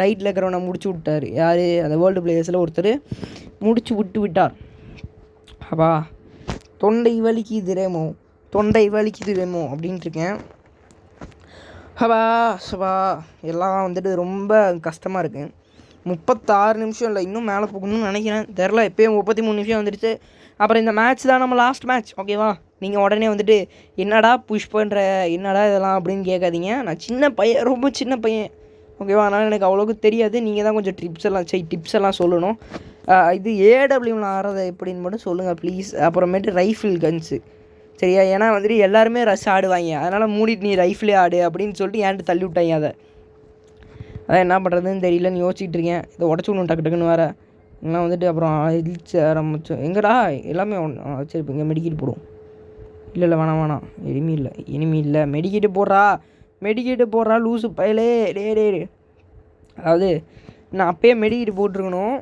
ரைட்டில் இருக்கிறவனை முடிச்சு விட்டார். யார், அந்த வேர்ல்டு பிளேயர்ஸில் ஒருத்தர் முடிச்சு விட்டார். அப்பா தொண்டை வலிக்குதுரேமோ அப்படின்ட்டு இருக்கேன். சபா எல்லாம் வந்துட்டு ரொம்ப கஷ்டமாக இருக்குது. 36 நிமிஷம் இல்லை, இன்னும் மேலே போகணும்னு நினைக்கிறேன், தெரில. எப்போயும் 33 நிமிஷம் வந்துடுச்சு. அப்புறம் இந்த மேட்ச் தான் நம்ம லாஸ்ட் மேட்ச். ஓகேவா, நீங்கள் உடனே வந்துட்டு என்னடா புஷ் பண்ணுற, என்னடா இதெல்லாம் அப்படின்னு கேட்காதீங்க. நான் சின்ன பையன், ரொம்ப சின்ன பையன். ஓகேவா, அதனால் எனக்கு அவ்வளோக்கு தெரியாது. நீங்கள் தான் கொஞ்சம் டிப்ஸ் எல்லாம் சொல்லணும். இது ஏடபிள்யூவில் ஆடுறது எப்படின்னு மட்டும் சொல்லுங்கள் ப்ளீஸ். அப்புறமேட்டு ரைஃபிள் கன்ஸு சரியா, ஏன்னா வந்துட்டு எல்லாருமே ரஷ் ஆடுவாங்க, அதனால் மூடிட்டு நீ ரைஃபிளே ஆடு அப்படின்னு சொல்லிட்டு ஏன்ட்டு தள்ளி விட்டாங்க. அதான் என்ன பண்ணுறதுன்னு தெரியலன்னு யோசிச்சுட்டு இருக்கேன். இதை உடச்சி விடணும் டக்குன்னு வேறு, இல்லைனா வந்துட்டு அப்புறம் இழிச்சு ஆரம்பிச்சோம். எங்கடா எல்லாமே சரி, இப்போ இங்கே மெடிக்கெட் போடுவோம். இல்லை வேணாம் இனிமே இல்லை மெடிக்கெட்டு போடுறா லூஸு பயலே. டே அதாவது நான் அப்பயே மெடிக்கெட்டு போட்டிருக்கணும்.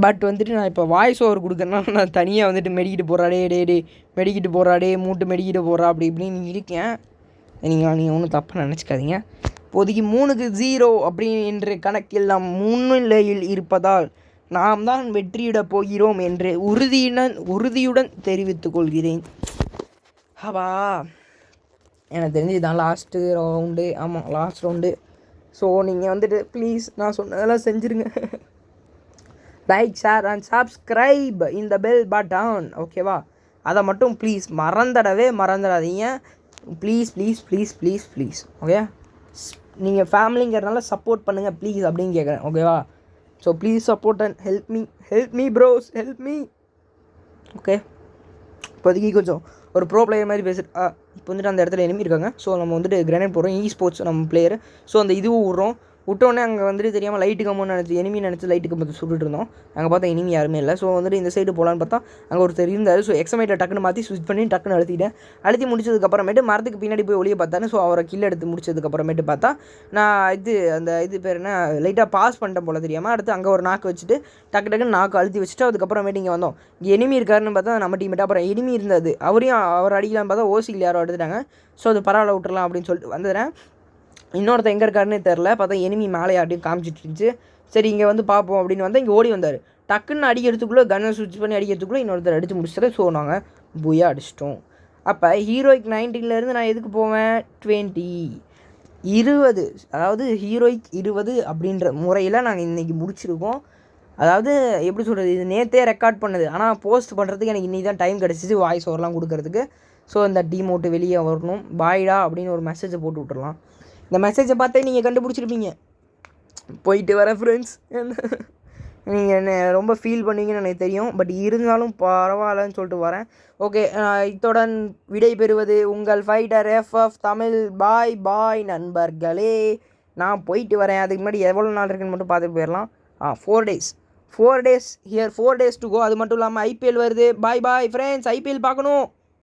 பட் வந்துட்டு நான் இப்போ வாய்ஸ் ஓவர் கொடுக்குறேன்னா நான் தனியாக வந்துட்டு மெடிக்கிட்டு போடுறாடே மூட்டு மெடிக்கிட்டு போடுறா அப்படி இப்படின்னு இருக்கேன். நீங்கள் ஒன்றும் தப்பாக நினச்சிக்காதீங்க. இப்போதைக்கு 3-0 அப்படின்ற கணக்கில் நாம் முன்னிலையில் இருப்பதால் நாம் தான் வெற்றியிடப் போகிறோம் என்று உறுதியுடன் தெரிவித்துக் கொள்கிறேன். அப்பா எனக்கு தெரிஞ்சு இதான் லாஸ்ட்டு ரவுண்டு. ஆமாம், லாஸ்ட் ரவுண்டு. ஸோ நீங்கள் வந்துட்டு ப்ளீஸ் நான் சொன்னதெல்லாம் செஞ்சுருங்க. லைக், ஷேர் அண்ட் சப்ஸ்கிரைப் இந்த பெல் பட்டன். ஓகேவா, அதை மட்டும் ப்ளீஸ் மறந்துடாதீங்க. ப்ளீஸ். ஓகே, நீங்கள் ஃபேமிலிங்கிறதுனால சப்போர்ட் பண்ணுங்கள் ப்ளீஸ் அப்படின்னு கேட்குறேன். ஓகேவா, so please support and help me bros, help me. Okay, இப்போதைக்கு கொஞ்சம் ஒரு ப்ரோ பிளேயர் மாதிரி பேசுகிற இப்போ வந்துட்டு அந்த இடத்துல எனிமி இருக்காங்க. ஸோ நம்ம வந்துட்டு கிரனேட் போடுறோம், ஸ்போர்ட்ஸ் நம்ம பிளேயர். ஸோ அந்த இதுவும் விட்றோம். விட்டோடனே அங்கே வந்துட்டு தெரியாமல் லைட்டு கம்பு எனிமி நினச்சி லைட்டு கம்பத்தை சுட்டுட்டு இருந்தோம். அங்கே பார்த்தா எனிமி யாருமே இல்லை. ஸோ வந்துட்டு இந்த சைடு போகலான்னு பார்த்தா அங்கே ஒருத்தர் இருந்தார். ஸோ எக்ஸமைட்டை டக்குன்னு மாற்றி ஸ்விட்ச் பண்ணி டக்குன்னு அழுத்தி முடிச்சதுக்கப்புறமேட்டு மரத்துக்கு பின்னாடி போய் ஒளியை பார்த்தானே. ஸோ அவரை கில் எடுத்து முடிச்சதுக்கப்புறமேட்டு பார்த்தா நான் அந்த பேர் என்ன லைட்டாக பாஸ் பண்ணிட்டேன் போல் தெரியாமல். அடுத்து அங்கே ஒரு நாக்கு வச்சுட்டு டக்குன்னு நாக்கு அழுத்தி வச்சுட்டு அதுக்கப்புறமேட்டு இங்கே வந்தோம். இங்கே எனிமி இருக்காருன்னு பார்த்தா நம்ம டீமேட்டு. அப்புறம் எனிமி இருந்தது, அவர் அடிக்கலான்னு பார்த்தா ஓசியில் யாரோ எடுத்துட்டாங்க. ஸோ அது பரவாயில்ல விட்டுறலாம் அப்படின்னு சொல்லிட்டு வந்துடுறேன். இன்னொருத்த எங்கே இருக்காருன்னே தெரில. பார்த்தா எனிமி மேலே யார்ட்டையும் காமிச்சிட்டு இருந்துச்சு. சரி இங்கே வந்து பார்ப்போம் அப்படின்னு வந்தால் இங்கே ஓடி வந்தார். டக்குன்னு அடிக்கிறதுக்குள்ளே கன்னை ஸ்விட்ச் பண்ணி அடிக்கிறதுக்குள்ளே இன்னொருத்தர் அடித்து முடிச்சிட்டாரு. ஸோ நாங்கள் பூயா அடிச்சிட்டோம். அப்போ ஹீரோயிக் 19லேருந்து நான் எதுக்கு போவேன் 20 அதாவது ஹீரோயிக் 20 அப்படின்ற முறையில் நாங்கள் இன்றைக்கி முடிச்சிருக்கோம். அதாவது எப்படி சொல்கிறது, இது நேற்றே ரெக்கார்ட் பண்ணது, ஆனால் போஸ்ட் பண்ணுறதுக்கு எனக்கு இன்றைக்கி தான் டைம் கிடச்சிச்சு வாய்ஸ் ஓவர்லாம் கொடுக்கறதுக்கு. ஸோ இந்த டீமோட்டு வெளியே வரணும், பாய்டா அப்படின்னு ஒரு மெசேஜை போட்டு விட்டுறலாம். இந்த மெசேஜை பார்த்தே நீங்கள் கண்டுபிடிச்சிருப்பீங்க. போயிட்டு வர ஃப்ரெண்ட்ஸ், நீங்கள் என்ன ரொம்ப ஃபீல் பண்ணுவீங்கன்னு எனக்கு தெரியும். பட் இருந்தாலும் பரவாயில்லன்னு சொல்லிட்டு வரேன். ஓகே, இத்துடன் விடை பெறுவது உங்கள் ஃபைட்டர் FF தமிழ். பாய் நண்பர்களே, நான் போயிட்டு வரேன். அதுக்கு முன்னாடி எவ்வளோ நாள் இருக்குன்னு மட்டும் பார்த்துட்டு போயிடலாம். 4 days here, 4 days to go. அது மட்டும் இல்லாமல் IPL வருது. பாய் ஃப்ரெண்ட்ஸ், IPL பார்க்கணும்.